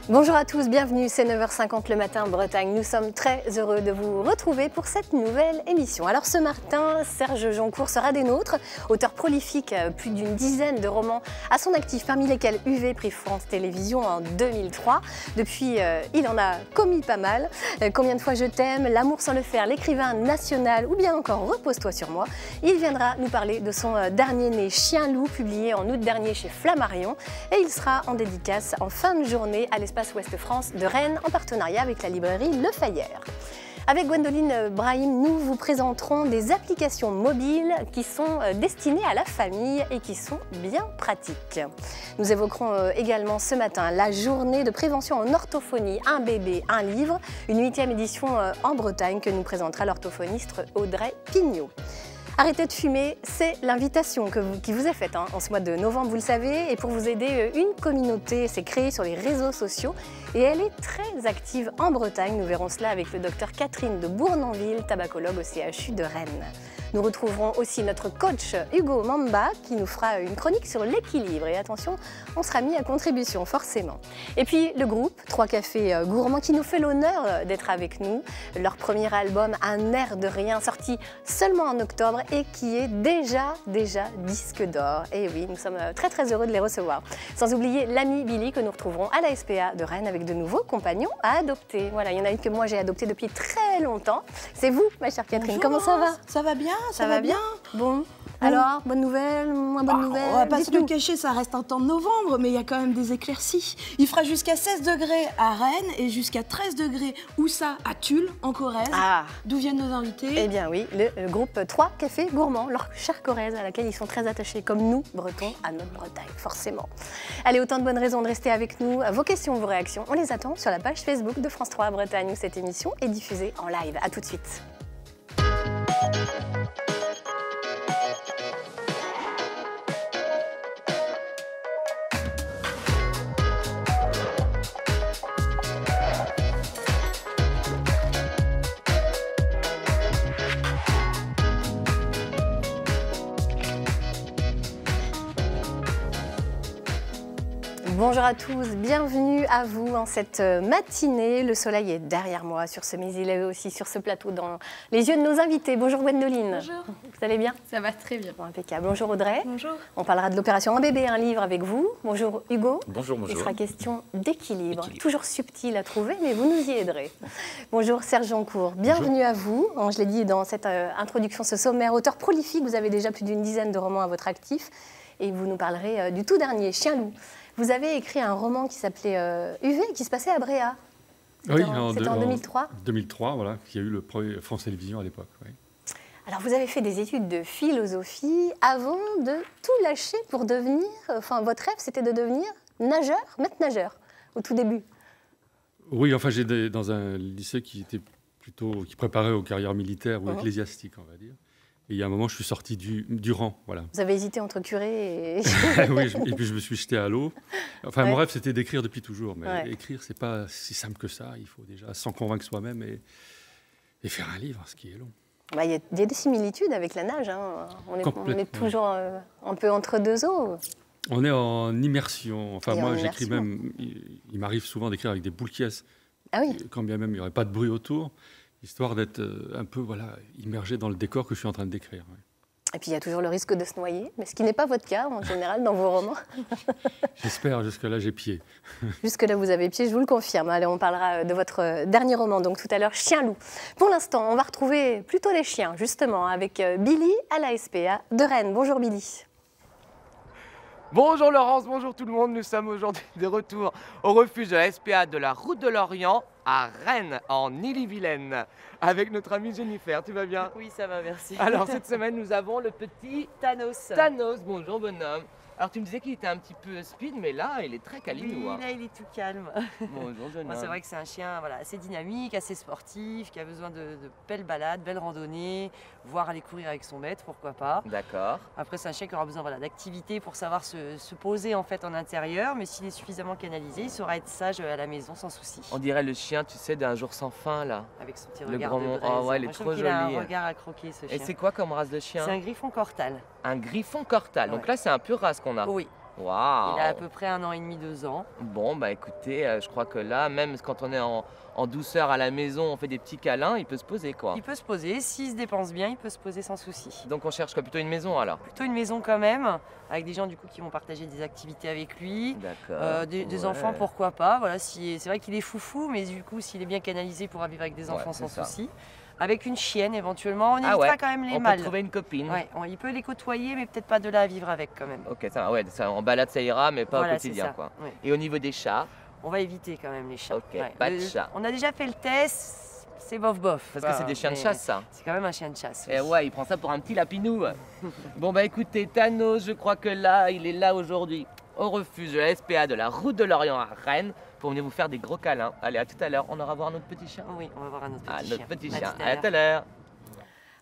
Bonjour à tous, bienvenue, c'est 9h50 le matin en Bretagne. Nous sommes très heureux de vous retrouver pour cette nouvelle émission. Alors ce matin, Serge Joncour sera des nôtres, auteur prolifique, plus d'une dizaine de romans à son actif, parmi lesquels UV, prix France Télévisions en 2003. Depuis, il en a commis pas mal. Combien de fois je t'aime, L'amour sans le faire, L'écrivain national ou bien encore Repose-toi sur moi. Il viendra nous parler de son dernier né, Chien loup, publié en août dernier chez Flammarion. Et il sera en dédicace en fin de journée à l'Espace Ouest France de Rennes en partenariat avec la librairie Le Fayère. Avec Gwendoline Brahim, nous vous présenterons des applications mobiles qui sont destinées à la famille et qui sont bien pratiques. Nous évoquerons également ce matin la journée de prévention en orthophonie, un bébé, un livre, une 8e édition en Bretagne que nous présentera l'orthophoniste Audrey Pignot. Arrêtez de fumer, c'est l'invitation qui vous est faite en ce mois de novembre, vous le savez. Et pour vous aider, une communauté s'est créée sur les réseaux sociaux et elle est très active en Bretagne. Nous verrons cela avec le docteur Catherine de Bournonville, tabacologue au CHU de Rennes. Nous retrouverons aussi notre coach Hugo Mamba qui nous fera une chronique sur l'équilibre. Et attention, on sera mis à contribution, forcément. Et puis le groupe 3 Cafés Gourmands qui nous fait l'honneur d'être avec nous. Leur premier album, Un air de rien, sorti seulement en octobre et qui est déjà disque d'or. Et oui, nous sommes très heureux de les recevoir. Sans oublier l'ami Billy que nous retrouverons à la SPA de Rennes avec de nouveaux compagnons à adopter. Voilà, il y en a une que moi j'ai adoptée depuis très longtemps. C'est vous, ma chère Catherine. Bonjour, comment ça va? Ça va bien, ça va bien. Bon. Alors, bonne nouvelle, moins bonne nouvelle? On va pas se le cacher, ça reste un temps de novembre, mais il y a quand même des éclaircies. Il fera jusqu'à 16 degrés à Rennes et jusqu'à 13 degrés, où ça, à Tulle, en Corrèze. Ah. D'où viennent nos invités? Eh bien oui, le groupe 3 Cafés Gourmands, leur chère Corrèze, à laquelle ils sont très attachés, comme nous, Bretons, à notre Bretagne, forcément. Allez, autant de bonnes raisons de rester avec nous. Vos questions, vos réactions, on les attend sur la page Facebook de France 3 Bretagne, où cette émission est diffusée en live. À tout de suite. Bonjour à tous, bienvenue à vous en cette matinée. Le soleil est derrière moi sur ce, mais il est aussi sur ce plateau dans les yeux de nos invités. Bonjour Gwendoline. Bonjour. Vous allez bien? Ça va très bien. Bon, impeccable. Bonjour Audrey. Bonjour. On parlera de l'opération Un bébé, un livre avec vous. Bonjour Hugo. Bonjour, bonjour. Il sera question d'équilibre. Toujours subtil à trouver, mais vous nous y aiderez. Bonjour Serge Joncour, bienvenue à vous. Je l'ai dit dans cette introduction, ce sommaire, auteur prolifique, vous avez déjà plus d'une dizaine de romans à votre actif et vous nous parlerez du tout dernier, Chien loup. Vous avez écrit un roman qui s'appelait UV, qui se passait à Bréa. Oui, c'était en 2003. 2003, voilà, qui a eu le premier France Télévisions à l'époque. Oui. Alors, vous avez fait des études de philosophie avant de tout lâcher pour devenir... Enfin, votre rêve, c'était de devenir nageur, maître nageur, au tout début. Oui, enfin, j'étais dans un lycée qui préparait aux carrières militaires ou ecclésiastiques, on va dire. Et il y a un moment, je suis sorti du rang, voilà. Vous avez hésité entre curé et... Oui, et puis je me suis jeté à l'eau. Enfin, mon rêve, c'était d'écrire depuis toujours. Mais écrire, c'est pas si simple que ça. Il faut déjà s'en convaincre soi-même et faire un livre, ce qui est long. Bah, y a des similitudes avec la nage. Hein. On est toujours un peu entre deux eaux. On est en immersion. Enfin, moi, j'écris même... Il m'arrive souvent d'écrire avec des boules qui quand bien même il n'y aurait pas de bruit autour. Histoire d'être un peu immergé dans le décor que je suis en train de décrire. Ouais. Et puis il y a toujours le risque de se noyer, mais ce qui n'est pas votre cas en général dans vos romans. J'espère, jusque-là j'ai pied. Jusque-là vous avez pied, je vous le confirme. Allez, on parlera de votre dernier roman, donc tout à l'heure, Chien loup. Pour l'instant, on va retrouver plutôt les chiens, justement, avec Billy à la SPA de Rennes. Bonjour Billy. Bonjour Laurence, bonjour tout le monde. Nous sommes aujourd'hui de retour au refuge de la SPA de la Route de l'Orient à Rennes, en Ille-et-Vilaine, avec notre amie Jennifer. Tu vas bien? Oui, ça va, merci. Alors cette semaine, nous avons le petit Thanos. Thanos, bonjour bonhomme. Alors tu me disais qu'il était un petit peu speed, mais là il est très câlinou. Oui, là il est tout calme. Bonjour jeune homme. C'est vrai que c'est un chien assez dynamique, assez sportif, qui a besoin de belles balades, belles randonnées, voire aller courir avec son maître, pourquoi pas. D'accord. Après c'est un chien qui aura besoin d'activité pour savoir se poser en intérieur, mais s'il est suffisamment canalisé, il saura être sage à la maison sans souci. On dirait le chien, tu sais, d'un jour sans fin là. Avec son petit le regard grand de braise. Oh ouais, il est Moi, je trop trouve qu'il joli. a un regard à croquer ce chien. Et c'est quoi comme race de chien? C'est un griffon cortal. Un griffon cortal. Donc là c'est un pur race qu'on a. Oui. Waouh. Il a à peu près 1 an et demi, 2 ans. Bon, bah écoutez, je crois que là, même quand on est en douceur à la maison, on fait des petits câlins, il peut se poser quoi. Il peut se poser, s'il se dépense bien, il peut se poser sans souci. Donc on cherche quoi, plutôt une maison alors? Plutôt une maison quand même, avec des gens du coup qui vont partager des activités avec lui. D'accord. Des enfants, pourquoi pas. Voilà, c'est vrai qu'il est foufou, mais du coup, s'il est bien canalisé, il pourra vivre avec des enfants sans souci. Avec une chienne éventuellement, on évitera quand même les mâles. On peut trouver une copine. Ouais, il peut les côtoyer, mais peut-être pas de là à vivre avec quand même. Ok, ça, ouais, ça, en balade ça ira, mais pas voilà, au quotidien quoi. Ouais. Et au niveau des chats? On va éviter quand même les chats. Ok, pas de chat. On a déjà fait le test, c'est bof bof. Parce que c'est des chiens de chasse ça. C'est quand même un chien de chasse. Et ouais, il prend ça pour un petit lapinou. Bon bah écoutez, Thanos, je crois que là, il est là aujourd'hui, au refuge de la SPA de la Route de l'Orient à Rennes, pour venir vous faire des gros câlins. Allez, à tout à l'heure, on ira voir notre petit chien. Oui, on va voir un autre petit chien. Notre petit chien, à tout à l'heure.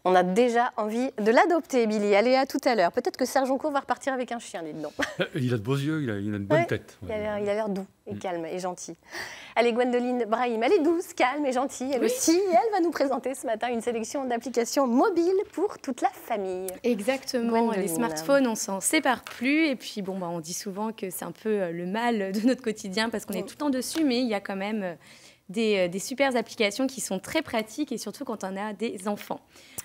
On a déjà envie de l'adopter, Billy. Allez, à tout à l'heure. Peut-être que Serge Joncourt va repartir avec un chien, dites donc. Il a de beaux yeux, il a une bonne tête. Il a l'air doux et calme et gentil. Allez, Gwendoline Brahim, elle est douce, calme et gentille. Elle aussi, elle va nous présenter ce matin une sélection d'applications mobiles pour toute la famille. Exactement, Gwendoline. Les smartphones, on s'en sépare plus. Et puis, bon, on dit souvent que c'est un peu le mal de notre quotidien parce qu'on est tout le temps dessus, mais il y a quand même des super applications qui sont très pratiques et surtout quand on a des enfants.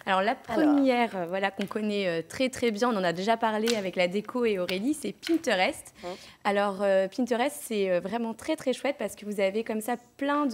Alors la première qu'on connaît très très bien, on en a déjà parlé avec la déco et Aurélie, c'est Pinterest. Alors Pinterest, c'est vraiment très très chouette parce que vous avez comme ça plein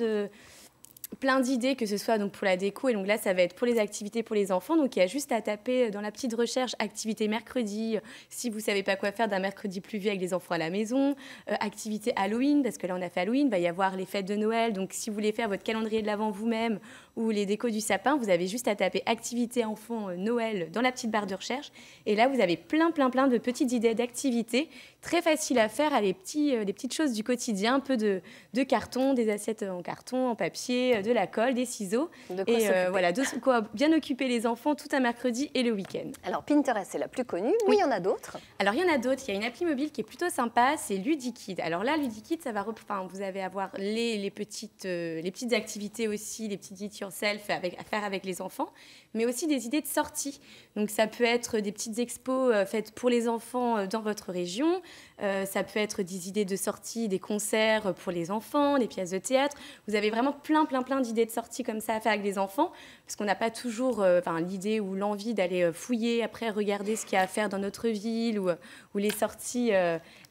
d'idées, que ce soit donc pour la déco, et donc là ça va être pour les activités pour les enfants, donc il y a juste à taper dans la petite recherche activité mercredi, si vous savez pas quoi faire d'un mercredi pluvieux avec les enfants à la maison, activité Halloween, parce que là on a fait Halloween, il va y avoir les fêtes de Noël, donc si vous voulez faire votre calendrier de l'Avent vous-même ou les décos du sapin, vous avez juste à taper activité enfant Noël dans la petite barre de recherche, et là vous avez plein de petites idées d'activités très faciles à faire, les petites choses du quotidien, un peu de carton, des assiettes en carton, en papier, de la colle, des ciseaux, voilà, de quoi bien occuper les enfants tout un mercredi et le week-end. Alors Pinterest, c'est la plus connue, mais il y en a d'autres. Alors il y en a d'autres, il y a une appli mobile qui est plutôt sympa, c'est Ludikid. Alors là, Ludikid, ça va, vous allez avoir les petites activités aussi, les petites it yourself à faire avec les enfants, mais aussi des idées de sortie. Donc ça peut être des petites expos faites pour les enfants dans votre région, ça peut être des idées de sortie, des concerts pour les enfants, des pièces de théâtre. Vous avez vraiment plein d'idées de sortie comme ça à faire avec les enfants, parce qu'on n'a pas toujours l'idée ou l'envie d'aller fouiller, après regarder ce qu'il y a à faire dans notre ville, ou les sorties,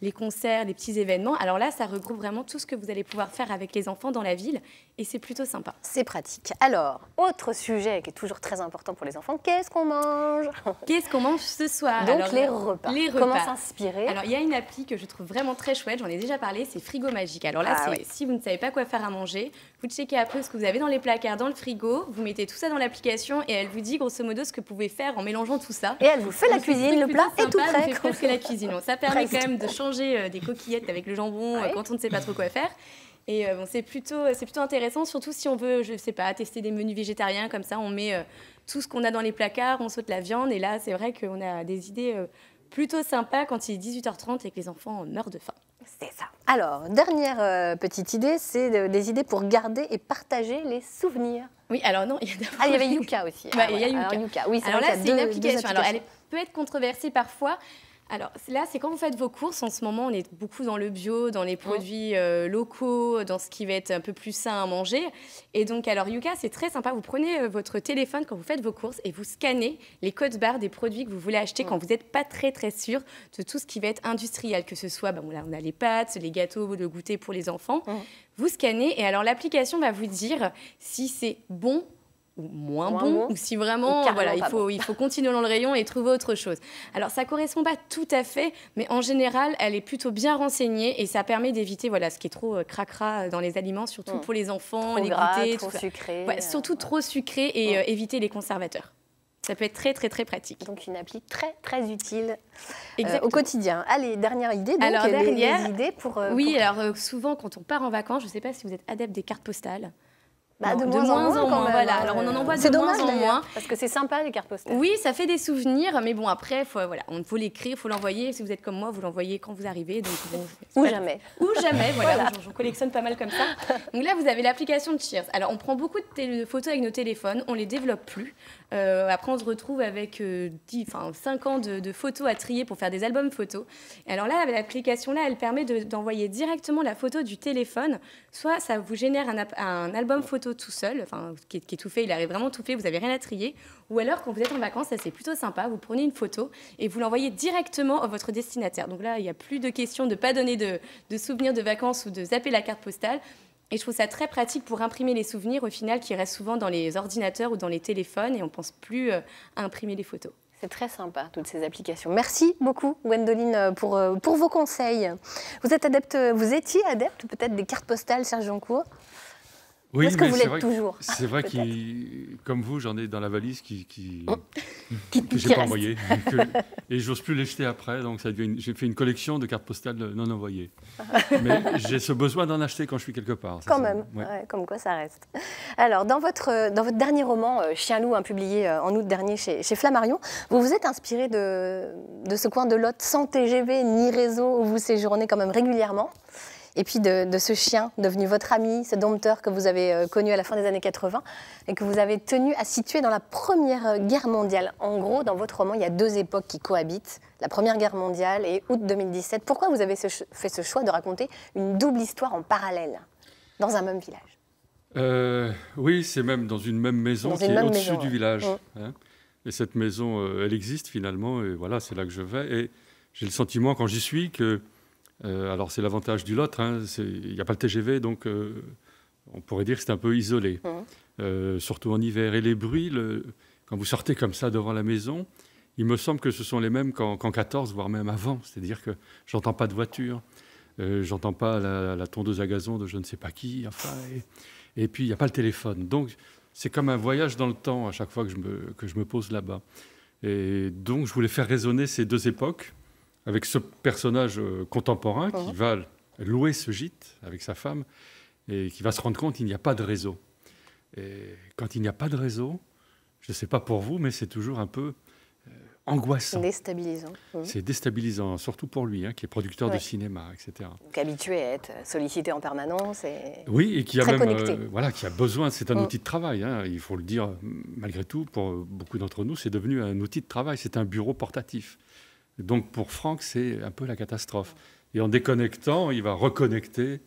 les concerts, les petits événements. Alors là, ça regroupe vraiment tout ce que vous allez pouvoir faire avec les enfants dans la ville, et c'est plutôt sympa. C'est pratique. Alors, autre sujet qui est toujours très important pour les enfants, qu'est-ce qu'on mange? Qu'est-ce qu'on mange ce soir? Donc alors, les repas. Comment s'inspirer? Alors il y a une appli que je trouve vraiment très chouette, j'en ai déjà parlé, c'est Frigo Magique. Alors là, si vous ne savez pas quoi faire à manger, vous checkez un peu ce que vous avez dans les placards, dans le frigo, vous mettez tout ça dans l'application et elle vous dit grosso modo ce que vous pouvez faire en mélangeant tout ça. Et elle vous fait la cuisine, le plat est tout prêt. Elle fait presque la cuisine. Donc, ça permet quand même de changer des coquillettes avec le jambon quand on ne sait pas trop quoi faire. Et c'est plutôt intéressant, surtout si on veut, je sais pas, tester des menus végétariens, comme ça on met tout ce qu'on a dans les placards, on saute la viande, et là c'est vrai qu'on a des idées plutôt sympas quand il est 18h30 et que les enfants meurent de faim. C'est ça. Alors, dernière petite idée, c'est des idées pour garder et partager les souvenirs. Oui, alors non, il y avait Yuka aussi. Il y a Yuka. Alors, Yuka. Oui, alors là, c'est une application. Alors, elle peut être controversée parfois. Alors là, c'est quand vous faites vos courses. En ce moment, on est beaucoup dans le bio, dans les produits locaux, dans ce qui va être un peu plus sain à manger. Et donc, alors Yuka, c'est très sympa. Vous prenez votre téléphone quand vous faites vos courses et vous scannez les codes barres des produits que vous voulez acheter quand vous n'êtes pas très sûr de tout ce qui va être industriel, que ce soit, là, on a les pâtes, les gâteaux, le goûter pour les enfants. Vous scannez et alors l'application va vous dire si c'est bon ou moins bon, ou si vraiment il faut continuer dans le rayon et trouver autre chose. Alors ça correspond pas tout à fait, mais en général elle est plutôt bien renseignée et ça permet d'éviter ce qui est trop cracra dans les aliments, surtout pour les enfants, trop les gras, goûters, trop sucré. Surtout trop sucré et éviter les conservateurs. Ça peut être très pratique. Donc une appli très utile au quotidien. Allez, dernière idée. Donc, alors les idées pour... alors souvent quand on part en vacances, je ne sais pas si vous êtes adepte des cartes postales. De moins en moins, voilà. Alors on en envoie de moins en moins. Parce que c'est sympa les cartes postales. Oui, ça fait des souvenirs, mais bon après, faut l'écrire, il faut l'envoyer. Si vous êtes comme moi, vous l'envoyez quand vous arrivez. Donc, ou jamais. Ou jamais, voilà. J'en collectionne pas mal comme ça. Donc là, vous avez l'application de Cheers. Alors on prend beaucoup de photos avec nos téléphones, on les développe plus. Après, on se retrouve avec 5 ans de photos à trier pour faire des albums photos. Et alors là, l'application là, elle permet d'envoyer directement la photo du téléphone. Soit ça vous génère un album photo tout seul, qui est tout fait, il arrive vraiment tout fait, vous n'avez rien à trier. Ou alors, quand vous êtes en vacances, ça c'est plutôt sympa, vous prenez une photo et vous l'envoyez directement à votre destinataire. Donc là, il n'y a plus de question de ne pas donner de souvenirs de vacances ou de zapper la carte postale. Et je trouve ça très pratique pour imprimer les souvenirs, au final, qui restent souvent dans les ordinateurs ou dans les téléphones, et on ne pense plus à imprimer les photos. C'est très sympa, toutes ces applications. Merci beaucoup, Gwendoline, pour vos conseils. Vous étiez adepte peut-être des cartes postales, Serge Joncourt? Oui, est-ce que vous l'êtes toujours? C'est vrai que, comme vous, j'en ai dans la valise que je n'ai pas envoyé. Et j'ose plus les jeter après. Donc j'ai fait une collection de cartes postales non envoyées. Mais j'ai ce besoin d'en acheter quand je suis quelque part. Quand même, comme quoi ça reste. Alors, dans votre dernier roman, Chien-loup, publié en août dernier chez Flammarion, vous vous êtes inspiré de ce coin de Lot sans TGV ni réseau où vous séjournez quand même régulièrement. Et puis de ce chien devenu votre ami, ce dompteur que vous avez connu à la fin des années 80 et que vous avez tenu à situer dans la Première Guerre mondiale. En gros, dans votre roman, il y a 2 époques qui cohabitent, la Première Guerre mondiale et août 2017. Pourquoi vous avez fait ce choix de raconter une double histoire en parallèle, dans un même village? Oui, c'est même dans une même maison qui est au-dessus du village. Hein. Et cette maison, elle existe finalement, et voilà, c'est là que je vais. Et j'ai le sentiment, quand j'y suis, que... alors c'est l'avantage du Lot, il n'y a pas le TGV, donc on pourrait dire que c'est un peu isolé, surtout en hiver. Et les bruits, quand vous sortez comme ça devant la maison, il me semble que ce sont les mêmes qu'en 14, voire même avant. C'est-à-dire que j'entends pas de voiture, j'entends pas la tondeuse à gazon de je ne sais pas qui, et puis il n'y a pas le téléphone. Donc c'est comme un voyage dans le temps à chaque fois que je me pose là-bas. Et donc je voulais faire résonner ces 2 époques, avec ce personnage contemporain qui va louer ce gîte avec sa femme et qui va se rendre compte qu'il n'y a pas de réseau. Et quand il n'y a pas de réseau, je ne sais pas pour vous, mais c'est toujours un peu angoissant. Déstabilisant. C'est déstabilisant, surtout pour lui, qui est producteur de cinéma, etc. Donc habitué à être sollicité en permanence et oui, et qui a très même connecté. Qui a besoin, c'est un outil de travail, il faut le dire malgré tout, pour beaucoup d'entre nous, c'est devenu un outil de travail, c'est un bureau portatif. Donc pour Franck, c'est un peu la catastrophe. Et en déconnectant, il va reconnecter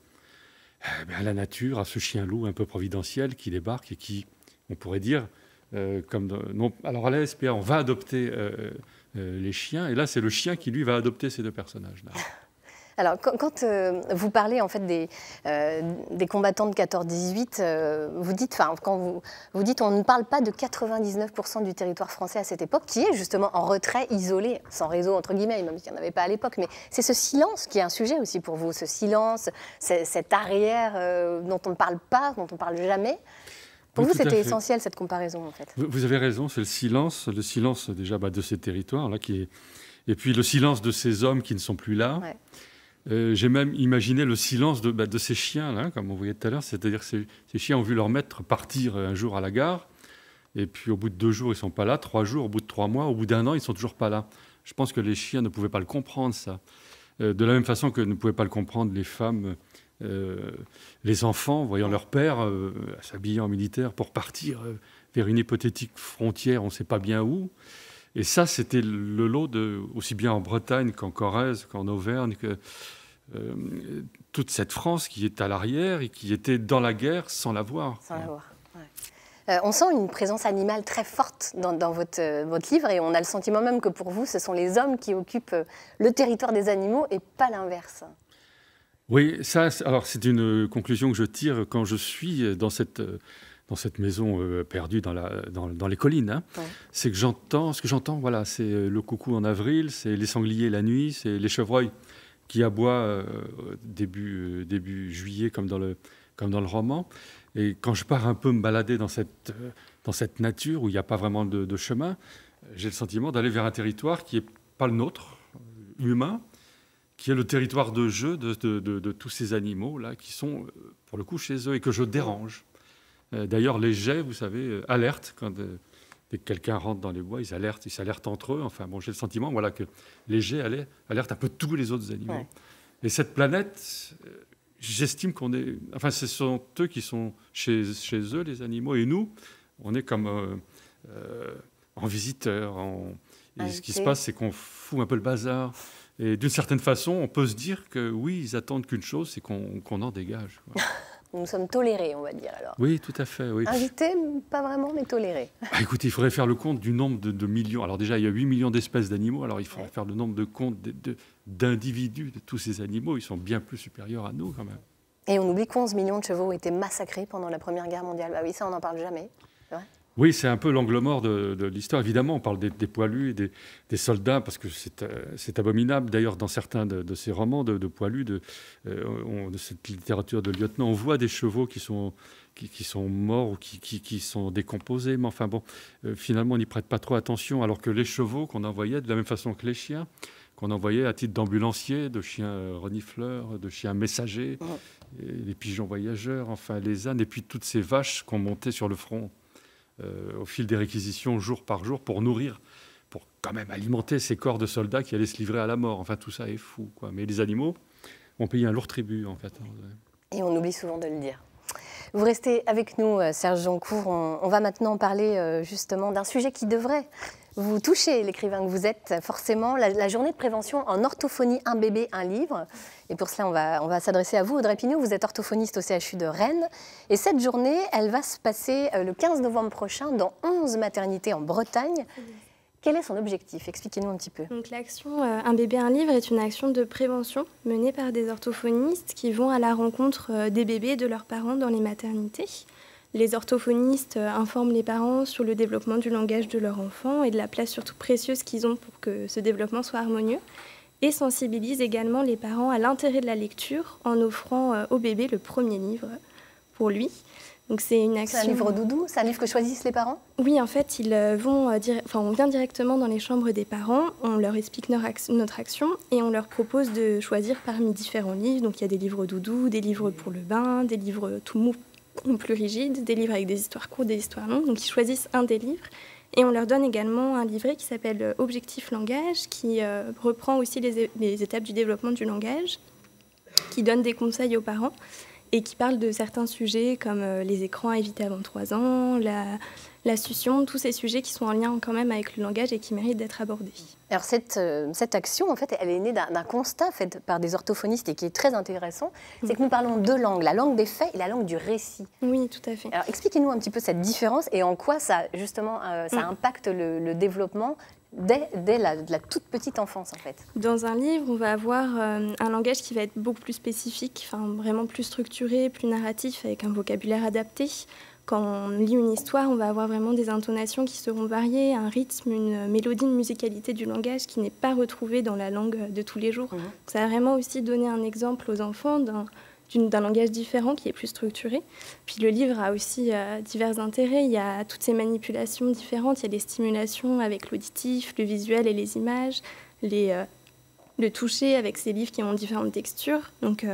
à la nature, à ce chien-loup un peu providentiel qui débarque et qui, on pourrait dire, alors à la SPA, on va adopter les chiens, et là c'est le chien qui lui va adopter ces 2 personnages-là. Alors, quand vous parlez en fait des combattants de 14-18, vous dites, quand vous dites, on ne parle pas de 99% du territoire français à cette époque, qui est justement en retrait, isolé, sans réseau entre guillemets, même s'il n'y en avait pas à l'époque. Mais c'est ce silence qui est un sujet aussi pour vous, ce silence, cette arrière dont on ne parle pas, dont on ne parle jamais. Pour vous, c'était essentiel cette comparaison en fait. Vous avez raison, c'est le silence déjà de ces territoires là et puis le silence de ces hommes qui ne sont plus là. Ouais. J'ai même imaginé le silence de ces chiens-là, comme on voyait tout à l'heure. C'est-à-dire que ces chiens ont vu leur maître partir un jour à la gare, et puis au bout de 2 jours, ils ne sont pas là, 3 jours, au bout de 3 mois, au bout d'1 an, ils ne sont toujours pas là. Je pense que les chiens ne pouvaient pas le comprendre, ça. De la même façon que ne pouvaient pas le comprendre les femmes, les enfants, voyant leur père s'habiller en militaire pour partir vers une hypothétique frontière, on ne sait pas bien où. Et ça, c'était le lot aussi bien en Bretagne qu'en Corrèze, qu'en Auvergne, que toute cette France qui est à l'arrière et qui était dans la guerre sans la voir. Sans la voir, ouais. On sent une présence animale très forte dans votre livre, et on a le sentiment même que pour vous, ce sont les hommes qui occupent le territoire des animaux et pas l'inverse. Oui, alors c'est une conclusion que je tire quand je suis dans cette maison perdue dans les collines. Ouais. C'est que ce que j'entends, voilà, c'est le coucou en avril, c'est les sangliers la nuit, c'est les chevreuils qui aboient début juillet comme dans le roman. Et quand je pars un peu me balader dans cette nature où il n'y a pas vraiment de chemin, j'ai le sentiment d'aller vers un territoire qui n'est pas le nôtre, humain, qui est le territoire de jeu de tous ces animaux-là qui sont, pour le coup, chez eux et que je dérange. D'ailleurs, les geais, vous savez, alertent quand dès que quelqu'un rentre dans les bois, ils s'alertent entre eux. Enfin, bon, j'ai le sentiment que les geais alertent un peu tous les autres animaux. Ouais. Et cette planète, j'estime qu'on est... Enfin, ce sont eux qui sont chez eux, les animaux, et nous, on est comme en visiteurs. Et ce qui se passe, c'est qu'on fout un peu le bazar. Et d'une certaine façon, on peut se dire que oui, ils attendent qu'une chose, c'est qu'on en dégage. Nous sommes tolérés, on va dire alors. Oui, tout à fait. Oui. Invités, pas vraiment, mais tolérés. Écoutez, il faudrait faire le compte du nombre de millions. Alors déjà, il y a 8 millions d'espèces d'animaux, alors il faudrait faire le nombre de comptes d'individus de tous ces animaux. Ils sont bien plus supérieurs à nous quand même. Et on oublie qu'11 millions de chevaux ont été massacrés pendant la Première Guerre mondiale. Bah oui, ça, on n'en parle jamais. Oui, c'est un peu l'angle mort de l'histoire. Évidemment, on parle des poilus et des soldats, parce que c'est abominable. D'ailleurs, dans certains de ces romans de poilus, de cette littérature de lieutenant, on voit des chevaux qui sont morts ou qui sont décomposés. Mais enfin bon, finalement, on n'y prête pas trop attention, alors que les chevaux qu'on envoyait, de la même façon que les chiens, qu'on envoyait à titre d'ambulanciers, de chiens renifleurs, de chiens messagers, les pigeons voyageurs, enfin les ânes, et puis toutes ces vaches qu'on montait sur le front. Au fil des réquisitions jour par jour pour nourrir, pour quand même alimenter ces corps de soldats qui allaient se livrer à la mort. Enfin, tout ça est fou, quoi. Mais les animaux ont payé un lourd tribut, en fait. Et on oublie souvent de le dire. Vous restez avec nous, Serge Joncour. On va maintenant parler justement d'un sujet qui devrait vous toucher, l'écrivain que vous êtes, forcément, la journée de prévention en orthophonie, un bébé, un livre. Et pour cela, on va s'adresser à vous, Audrey Pignaud. Vous êtes orthophoniste au CHU de Rennes. Et cette journée, elle va se passer le 15 novembre prochain dans 11 maternités en Bretagne. Quel est son objectif? Expliquez-nous un petit peu. Donc, l'action Un bébé, un livre est une action de prévention menée par des orthophonistes qui vont à la rencontre des bébés et de leurs parents dans les maternités. Les orthophonistes informent les parents sur le développement du langage de leur enfant et de la place surtout précieuse qu'ils ont pour que ce développement soit harmonieux, et sensibilisent également les parents à l'intérêt de la lecture en offrant au bébé le premier livre pour lui. Donc c'est une action... C'est un livre doudou? C'est un livre que choisissent les parents? Oui, en fait, on vient directement dans les chambres des parents, on leur explique notre action et on leur propose de choisir parmi différents livres. Donc il y a des livres doudou, des livres pour le bain, des livres tout mous ou plus rigides, des livres avec des histoires courtes, des histoires longues. Donc ils choisissent un des livres et on leur donne également un livret qui s'appelle Objectif langage, qui reprend aussi les étapes du développement du langage, qui donne des conseils aux parents et qui parle de certains sujets comme les écrans à éviter avant 3 ans, la succion, tous ces sujets qui sont en lien quand même avec le langage et qui méritent d'être abordés. Alors cette action, en fait, elle est née d'un constat fait par des orthophonistes et qui est très intéressant, c'est que nous parlons deux langues, la langue des faits et la langue du récit. Oui, tout à fait. Alors expliquez-nous un petit peu cette différence et en quoi ça, justement, ça impacte le développement dès la toute petite enfance, en fait. Dans un livre, on va avoir un langage qui va être beaucoup plus spécifique, vraiment plus structuré, plus narratif, avec un vocabulaire adapté. Quand on lit une histoire, on va avoir vraiment des intonations qui seront variées, un rythme, une mélodie, une musicalité du langage qui n'est pas retrouvée dans la langue de tous les jours. Donc ça va vraiment aussi donner un exemple aux enfants d'un langage différent qui est plus structuré. Puis le livre a aussi divers intérêts. Il y a toutes ces manipulations différentes. Il y a des stimulations avec l'auditif, le visuel et les images, le toucher avec ces livres qui ont différentes textures. Donc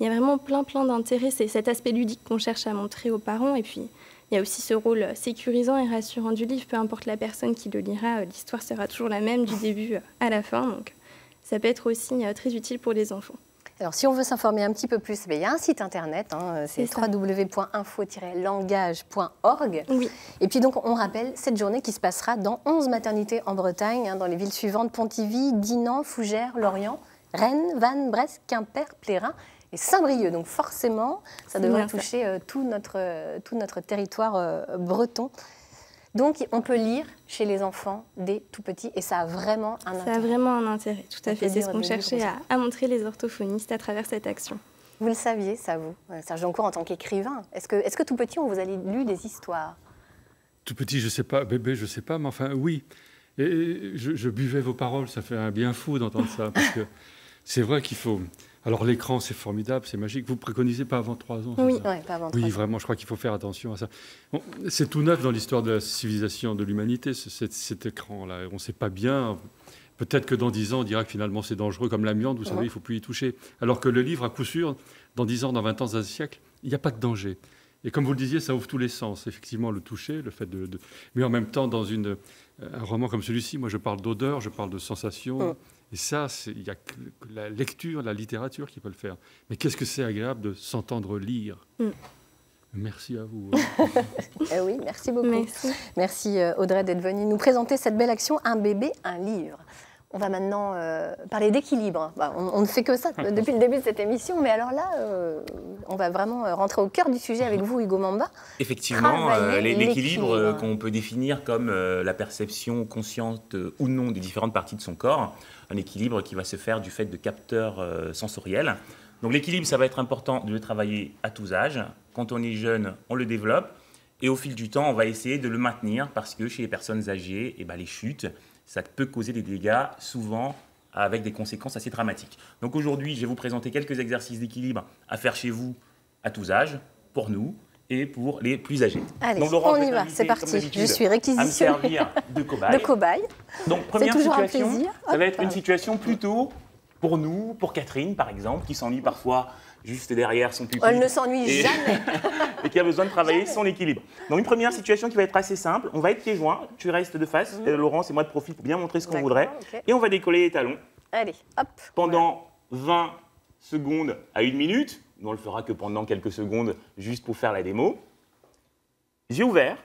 il y a vraiment plein d'intérêts. C'est cet aspect ludique qu'on cherche à montrer aux parents. Et puis il y a aussi ce rôle sécurisant et rassurant du livre. Peu importe la personne qui le lira, l'histoire sera toujours la même du début à la fin. Donc ça peut être aussi très utile pour les enfants. Alors, si on veut s'informer un petit peu plus, il y a un site internet, c'est www.info-langage.org. Oui. Et puis donc, on rappelle cette journée qui se passera dans 11 maternités en Bretagne, dans les villes suivantes: Pontivy, Dinan, Fougères, Lorient, Rennes, Vannes, Brest, Quimper, Plérin et Saint-Brieuc. Donc forcément, ça devrait toucher tout notre territoire breton. Donc, on peut lire chez les enfants dès tout petits et ça a vraiment un intérêt. Ça a vraiment un intérêt, tout à fait. C'est ce qu'on cherchait à montrer les orthophonistes à travers cette action. Vous le saviez, ça, vous, Serge Joncour, en tant qu'écrivain. Est-ce que tout petit, on vous a lu des histoires? Tout petit, je ne sais pas. Bébé, je ne sais pas, mais enfin, oui. Et je buvais vos paroles, ça fait un bien fou d'entendre ça. Parce que c'est vrai qu'il faut... Alors l'écran, c'est formidable, c'est magique. Vous ne préconisez pas avant 3 ans? Oui, pas avant 3 ans. Oui, vraiment, je crois qu'il faut faire attention à ça. Bon, c'est tout neuf dans l'histoire de la civilisation, de l'humanité, cet écran-là. On ne sait pas bien. Peut-être que dans 10 ans, on dira que finalement c'est dangereux, comme l'amiante, vous savez, il ne faut plus y toucher. Alors que le livre, à coup sûr, dans 10 ans, dans 20 ans, dans un siècle, il n'y a pas de danger. Et comme vous le disiez, ça ouvre tous les sens. Effectivement, le toucher, le fait de... Mais en même temps, dans un roman comme celui-ci, moi, je parle d'odeur, je parle de sensation. Et ça, il n'y a que la lecture, la littérature qui peut le faire. Mais qu'est-ce que c'est agréable de s'entendre lire. Merci à vous. Oui, merci beaucoup. Merci Audrey d'être venue nous présenter cette belle action, Un bébé, un livre. On va maintenant parler d'équilibre. On ne fait que ça depuis le début de cette émission, mais alors là, on va vraiment rentrer au cœur du sujet avec vous, Hugo Mamba. Effectivement, l'équilibre qu'on peut définir comme la perception consciente ou non des différentes parties de son corps, un équilibre qui va se faire du fait de capteurs sensoriels. Donc l'équilibre, ça va être important de le travailler à tous âges. Quand on est jeune, on le développe. Et au fil du temps, on va essayer de le maintenir parce que chez les personnes âgées, les chutes, ça peut causer des dégâts, souvent avec des conséquences assez dramatiques. Donc aujourd'hui, je vais vous présenter quelques exercices d'équilibre à faire chez vous à tous âges, pour nous et pour les plus âgés. Allez, donc, Laurent, on y va, c'est parti. Je suis réquisitionnée. À me servir de cobaye. Donc première situation, ça va être une situation plutôt pour nous, pour Catherine par exemple, qui s'ennuie parfois juste derrière son pupitre. Elle ne s'ennuie jamais. Et qui a besoin de travailler son équilibre. Donc une première situation qui va être assez simple, on va être pieds joints, tu restes de face, Laurence et moi de profil pour bien montrer ce qu'on voudrait. Et on va décoller les talons. Allez, hop. Pendant 20 secondes à 1 minute, on ne le fera que pendant quelques secondes, juste pour faire la démo. Yeux ouverts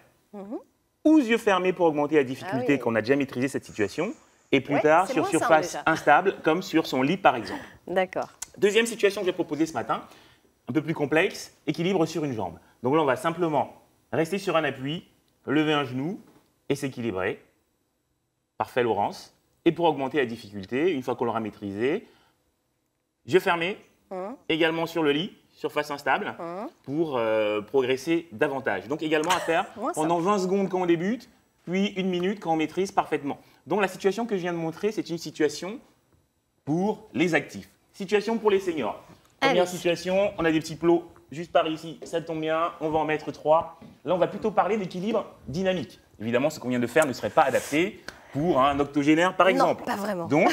ou yeux fermés pour augmenter la difficulté qu'on a déjà maîtrisé cette situation. Et plus tard, sur surface instable, comme sur son lit par exemple. D'accord. Deuxième situation que j'ai proposée ce matin, un peu plus complexe, équilibre sur une jambe. Donc là, on va simplement rester sur un appui, lever un genou et s'équilibrer. Parfait, Laurence. Et pour augmenter la difficulté, une fois qu'on l'aura maîtrisé, yeux fermés, également sur le lit, surface instable, pour progresser davantage. Donc également à faire pendant 20 secondes quand on débute, puis 1 minute quand on maîtrise parfaitement. Donc la situation que je viens de montrer, c'est une situation pour les actifs. Situation pour les seniors. Première situation, on a des petits plots juste par ici, ça tombe bien, on va en mettre 3. Là, on va plutôt parler d'équilibre dynamique. Évidemment, ce qu'on vient de faire ne serait pas adapté pour un octogénaire, par exemple. Non, pas vraiment. Donc,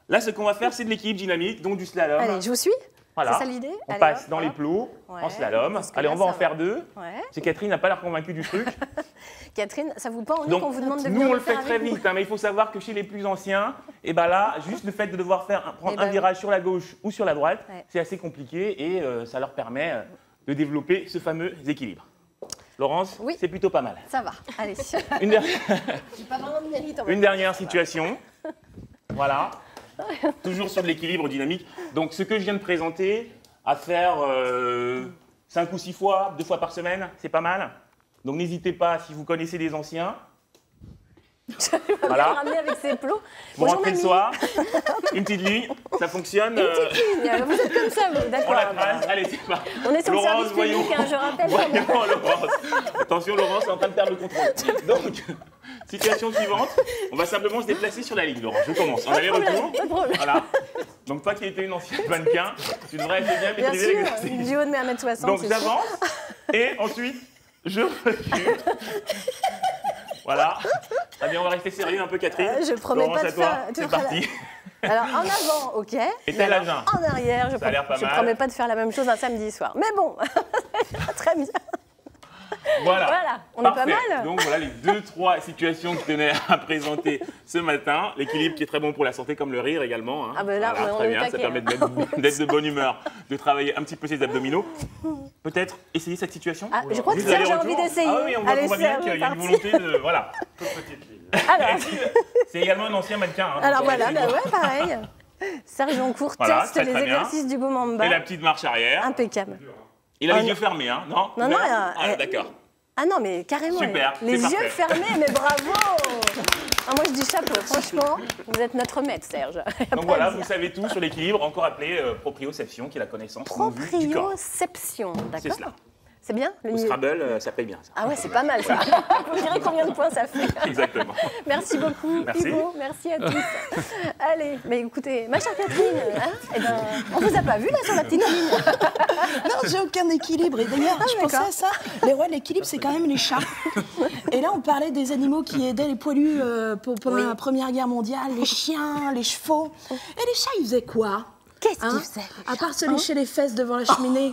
là, ce qu'on va faire, c'est de l'équilibre dynamique, donc du slalom. Allez, je vous suis. Voilà. C'est ça l'idée. On passe dans les plots, en slalom. Allez, on va en faire 2. C'est Catherine n'a pas l'air convaincue du truc. Catherine, ça vous pas envie qu'on vous demande de venir nous, on le fait très vite, mais il faut savoir que chez les plus anciens, là, juste le fait de devoir prendre un virage sur la gauche ou sur la droite, c'est assez compliqué et ça leur permet de développer ce fameux équilibre. Laurence, c'est plutôt pas mal. Ça va, allez. Une dernière situation. Voilà. Toujours sur de l'équilibre dynamique. Donc, ce que je viens de présenter, à faire 5 ou 6 fois, 2 fois par semaine, c'est pas mal. Donc, n'hésitez pas, si vous connaissez des anciens. Voilà. Ramener avec ses plots. Vous rentrez le soir, une petite ligne, ça fonctionne. Une petite ligne, vous êtes comme ça, vous, d'accord. On la trace, allez, c'est pas. On est sur le service public, je rappelle. Laurence. Attention, Laurence est en train de perdre le contrôle. Donc, situation suivante, on va simplement se déplacer sur la ligne, Laurence. Je commence. En aller-retour. Pas de problème. Voilà. Donc, toi qui étais une ancienne mannequin, tu devrais être bien maîtriser l'exercice. Bien sûr, du haut de mes 1m60. Donc, j'avance et ensuite, je recule. Voilà. Ah bien, on va rester sérieux un peu, Catherine. Je promets Laurence, pas de faire. C'est parti. Alors, en avant, ok. Et tel agent. En arrière, je promets pas de faire la même chose un samedi soir. Mais bon, très bien. Voilà, on est pas mal. Donc voilà les 2-3 situations que je tenais à présenter ce matin. L'équilibre qui est très bon pour la santé, comme le rire également. Hein. Ah ben là, voilà, très bien, ça permet d'être de bonne humeur, de travailler un petit peu ses abdominaux. Peut-être essayer cette situation. Je crois que Serge a envie d'essayer. Ah oui, on voit bien qu'il y a une volonté de... Voilà. C'est également un ancien mannequin. Hein, alors voilà, pareil. Serge Joncourt teste les exercices du Hugo Mamba. Et la petite marche arrière. Impeccable. Il a les yeux fermés, hein, non? Non. D'accord. Ah non, mais carrément. Super, les yeux fermés, mais bravo. Moi, je dis chapeau. Franchement, vous êtes notre maître, Serge. Donc voilà, vous savez tout sur l'équilibre, encore appelé proprioception, qui est la connaissance du corps. Proprioception, d'accord. C'est cela. C'est bien le Scrabble, ça paye bien. Ça. Ah ouais, c'est pas mal ça. Vous direz combien de points ça fait. Exactement. Merci beaucoup, Hugo. Merci à tous. Allez, mais écoutez, ma chère Catherine, on vous a pas vu là sur la petite ligne. Non, j'ai aucun équilibre. Et d'ailleurs, je pensais à ça. Les rois de l'équilibre, c'est quand même les chats. Et là, on parlait des animaux qui aidaient les poilus pendant la Première Guerre mondiale, les chiens, les chevaux. Et les chats, ils faisaient quoi ? Qu'est-ce qu'il faisait? À part se lécher les fesses devant la cheminée.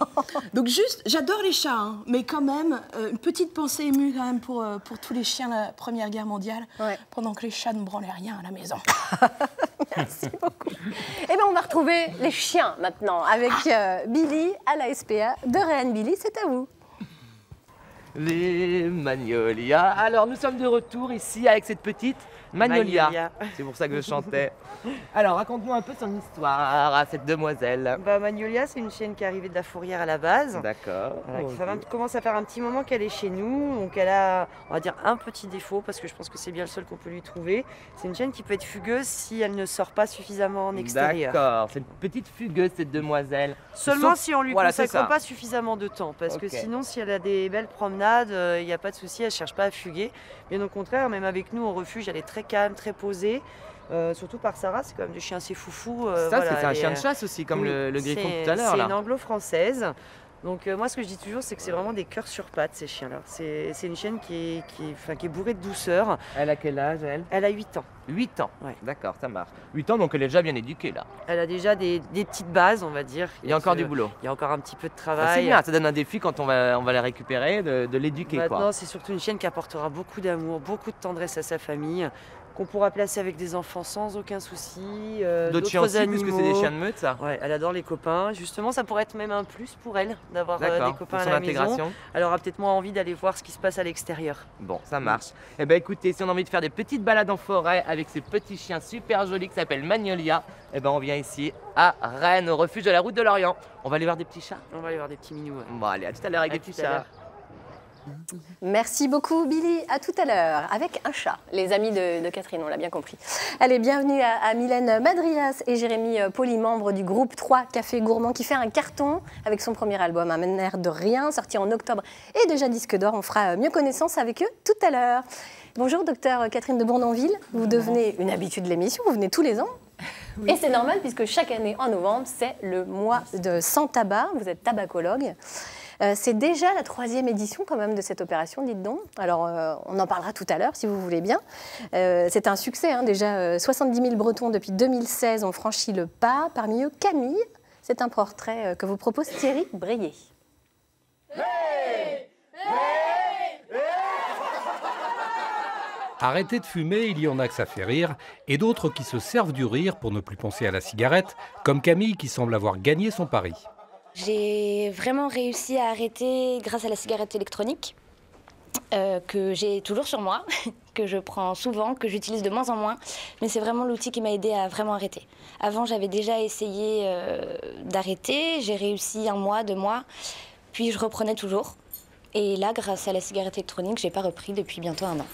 Donc juste, j'adore les chats, hein, mais quand même, une petite pensée émue quand même pour tous les chiens de la Première Guerre mondiale, pendant que les chats ne branlaient rien à la maison. Merci beaucoup. Eh bien, on va retrouver les chiens maintenant avec Billy à la SPA de Rennes. Billy, c'est à vous. Les Magnolias. Alors, nous sommes de retour ici avec cette petite Magnolia. C'est pour ça que je chantais. Alors, raconte-nous un peu son histoire à cette demoiselle. Magnolia, c'est une chienne qui est arrivée de la Fourrière à la base. D'accord. Voilà, qui commence à faire un petit moment qu'elle est chez nous. Donc, elle a, on va dire, un petit défaut, parce que je pense que c'est bien le seul qu'on peut lui trouver. C'est une chienne qui peut être fugueuse si elle ne sort pas suffisamment en extérieur. D'accord, c'est une petite fugueuse, cette demoiselle. Seulement si on lui consacre pas suffisamment de temps. Parce que sinon, si elle a des belles promenades, il n'y a pas de souci, elle ne cherche pas à fuguer. Bien au contraire, même avec nous au refuge, elle est très calme, très posée. Surtout par Sarah, c'est quand même des chiens assez foufous. C'est un chien de chasse aussi, comme le griffon tout à l'heure. C'est une anglo-française. Donc moi, ce que je dis toujours, c'est que c'est vraiment des cœurs sur pattes, ces chiens-là. C'est une chienne qui est bourrée de douceur. Elle a quel âge, elle? Elle a 8 ans. 8 ans, d'accord, ça marche. 8 ans, donc elle est déjà bien éduquée, là. Elle a déjà des petites bases, on va dire. Il y a encore du boulot. Il y a encore un petit peu de travail. C'est bien, ça donne un défi quand on va la récupérer, de l'éduquer. Maintenant, c'est surtout une chienne qui apportera beaucoup d'amour, beaucoup de tendresse à sa famille, qu'on pourra placer avec des enfants sans aucun souci. D'autres chiens aussi, puisque c'est des chiens de meute, ça. Ouais, elle adore les copains. Justement, ça pourrait être même un plus pour elle d'avoir des copains à la maison. Elle aura peut-être moins envie d'aller voir ce qui se passe à l'extérieur. Bon, ça marche. Eh bien, écoutez, si on a envie de faire des petites balades en forêt avec ces petits chiens super jolis qui s'appellent Magnolia, eh ben, on vient ici à Rennes, au refuge de la Route de l'Orient. On va aller voir des petits chats. On va aller voir des petits minous. Ouais. Bon, allez, à tout à l'heure avec des petits chats. Merci beaucoup Billy, à tout à l'heure avec un chat, les amis de Catherine, on l'a bien compris. Allez, bienvenue à Mylène Madrias et Jérémy Poli, membres du groupe 3 Café Gourmand qui fait un carton avec son premier album Un air de rien, sorti en octobre et déjà disque d'or. On fera mieux connaissance avec eux tout à l'heure. Bonjour docteur Catherine de Bournonville, vous devenez une habitude de l'émission, vous venez tous les ans. Oui. Et c'est normal puisque chaque année en novembre, c'est le mois de sans tabac, vous êtes tabacologue. C'est déjà la 3e édition quand même de cette opération, dites donc. Alors, on en parlera tout à l'heure, si vous voulez bien. C'est un succès, hein, déjà 70 000 Bretons depuis 2016 ont franchi le pas. Parmi eux, Camille. C'est un portrait que vous propose Thierry Breillet. Hey, hey, hey. Arrêter de fumer, il y en a que ça fait rire, et d'autres qui se servent du rire pour ne plus penser à la cigarette, comme Camille qui semble avoir gagné son pari. J'ai vraiment réussi à arrêter grâce à la cigarette électronique, que j'ai toujours sur moi, que je prends souvent, que j'utilise de moins en moins. Mais c'est vraiment l'outil qui m'a aidée à vraiment arrêter. Avant, j'avais déjà essayé d'arrêter, j'ai réussi 1 mois, 2 mois, puis je reprenais toujours. Et là, grâce à la cigarette électronique, je n'ai pas repris depuis bientôt 1 an.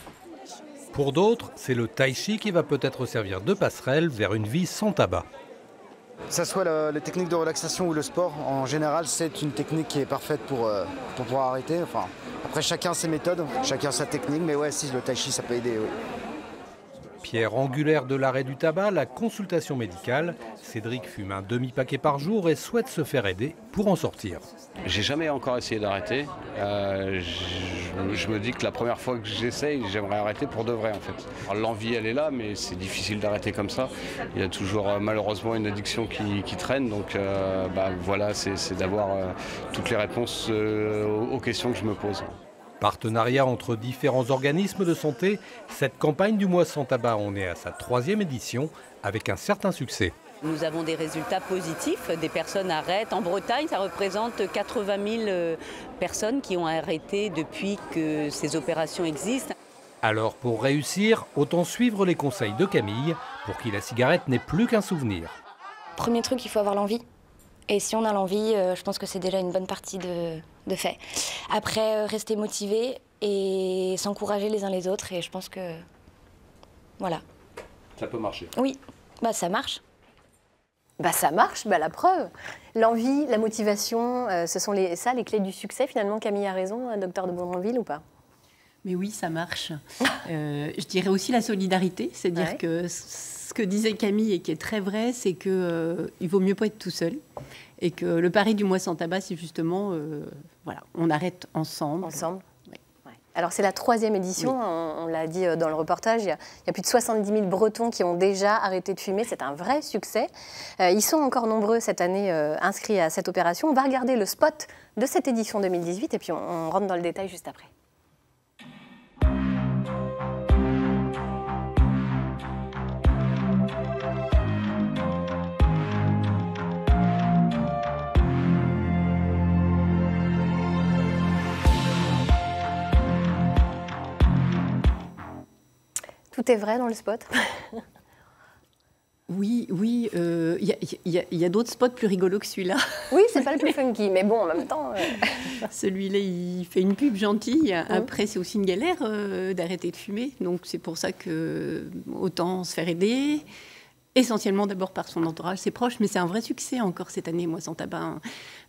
Pour d'autres, c'est le tai chi qui va peut-être servir de passerelle vers une vie sans tabac. Que ce soit les techniques de relaxation ou le sport, en général, c'est une technique qui est parfaite pour pouvoir arrêter. Enfin, après, chacun ses méthodes, chacun sa technique, mais ouais, si le tai chi, ça peut aider. Oui. Pierre angulaire de l'arrêt du tabac, la consultation médicale. Cédric fume un demi-paquet par jour et souhaite se faire aider pour en sortir. J'ai jamais encore essayé d'arrêter. Je me dis que la première fois que j'essaye, j'aimerais arrêter pour de vrai en fait. L'envie elle est là, mais c'est difficile d'arrêter comme ça. Il y a toujours malheureusement une addiction qui traîne, donc voilà, c'est d'avoir toutes les réponses aux questions que je me pose. Partenariat entre différents organismes de santé, cette campagne du mois sans tabac en est à sa 3e édition avec un certain succès. Nous avons des résultats positifs, des personnes arrêtent. En Bretagne, ça représente 80 000 personnes qui ont arrêté depuis que ces opérations existent. Alors pour réussir, autant suivre les conseils de Camille pour qui la cigarette n'est plus qu'un souvenir. Premier truc, il faut avoir l'envie. Et si on a l'envie, je pense que c'est déjà une bonne partie de fait. Après, rester motivé et s'encourager les uns les autres. Et je pense que... Voilà. Ça peut marcher. Oui, ça marche. Ça marche, la preuve. L'envie, la motivation, ce sont les clés du succès. Finalement, Camille a raison, docteur de Bournonville, ou pas? Mais oui, ça marche. Je dirais aussi la solidarité, c'est-à-dire que ce que disait Camille et qui est très vrai, c'est qu'il vaut mieux pas être tout seul et que le pari du mois sans tabac, c'est justement, on arrête ensemble. Ensemble. Ouais. Alors c'est la 3e édition, on l'a dit dans le reportage, il y a plus de 70 000 Bretons qui ont déjà arrêté de fumer, c'est un vrai succès. Ils sont encore nombreux cette année inscrits à cette opération. On va regarder le spot de cette édition 2018 et puis on rentre dans le détail juste après. Tout est vrai dans le spot? Oui, il y a d'autres spots plus rigolos que celui-là. Oui, c'est pas le plus funky, mais bon, en même temps... Celui-là, il fait une pub gentille. Après, c'est aussi une galère d'arrêter de fumer. Donc, c'est pour ça que autant se faire aider. Essentiellement d'abord par son entourage, ses proches, mais c'est un vrai succès encore cette année, Mois sans tabac.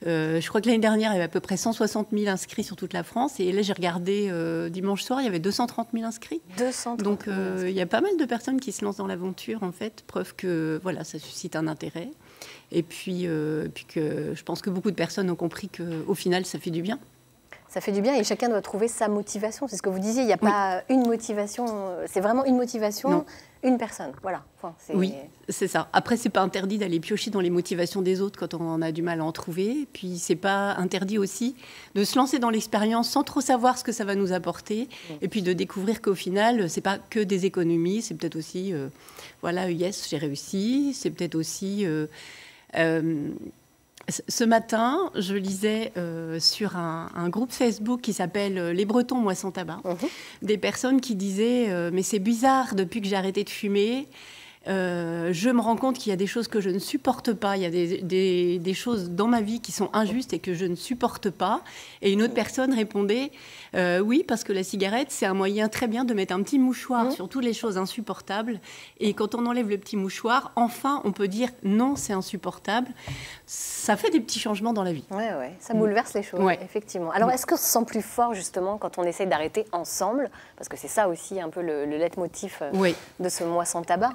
Je crois que l'année dernière, il y avait à peu près 160 000 inscrits sur toute la France. Et là, j'ai regardé dimanche soir, il y avait 230 000 inscrits. 230 000. Donc, il y a pas mal de personnes qui se lancent dans l'aventure, en fait. Preuve que voilà, ça suscite un intérêt. Et puis que je pense que beaucoup de personnes ont compris qu'au final, ça fait du bien. Ça fait du bien et chacun doit trouver sa motivation. C'est ce que vous disiez, il n'y a pas une motivation, c'est vraiment une motivation, une personne. Voilà. Enfin, oui, c'est ça. Après, c'est pas interdit d'aller piocher dans les motivations des autres quand on a du mal à en trouver. Puis, c'est pas interdit aussi de se lancer dans l'expérience sans trop savoir ce que ça va nous apporter. Et puis, de découvrir qu'au final, c'est pas que des économies. C'est peut-être aussi, voilà, yes, j'ai réussi. C'est peut-être aussi... Ce matin, je lisais sur un groupe Facebook qui s'appelle Les Bretons, Mois sans tabac, des personnes qui disaient mais c'est bizarre, depuis que j'ai arrêté de fumer, je me rends compte qu'il y a des choses que je ne supporte pas, il y a des choses dans ma vie qui sont injustes et que je ne supporte pas. Et une autre personne répondait oui, parce que la cigarette, c'est un moyen très bien de mettre un petit mouchoir sur toutes les choses insupportables. Et quand on enlève le petit mouchoir, enfin, on peut dire non, c'est insupportable. Ça fait des petits changements dans la vie. Oui, ça bouleverse les choses, effectivement. Alors, est-ce qu'on se sent plus fort, justement, quand on essaye d'arrêter ensemble? Parce que c'est ça aussi un peu le leitmotiv de ce Mois sans tabac.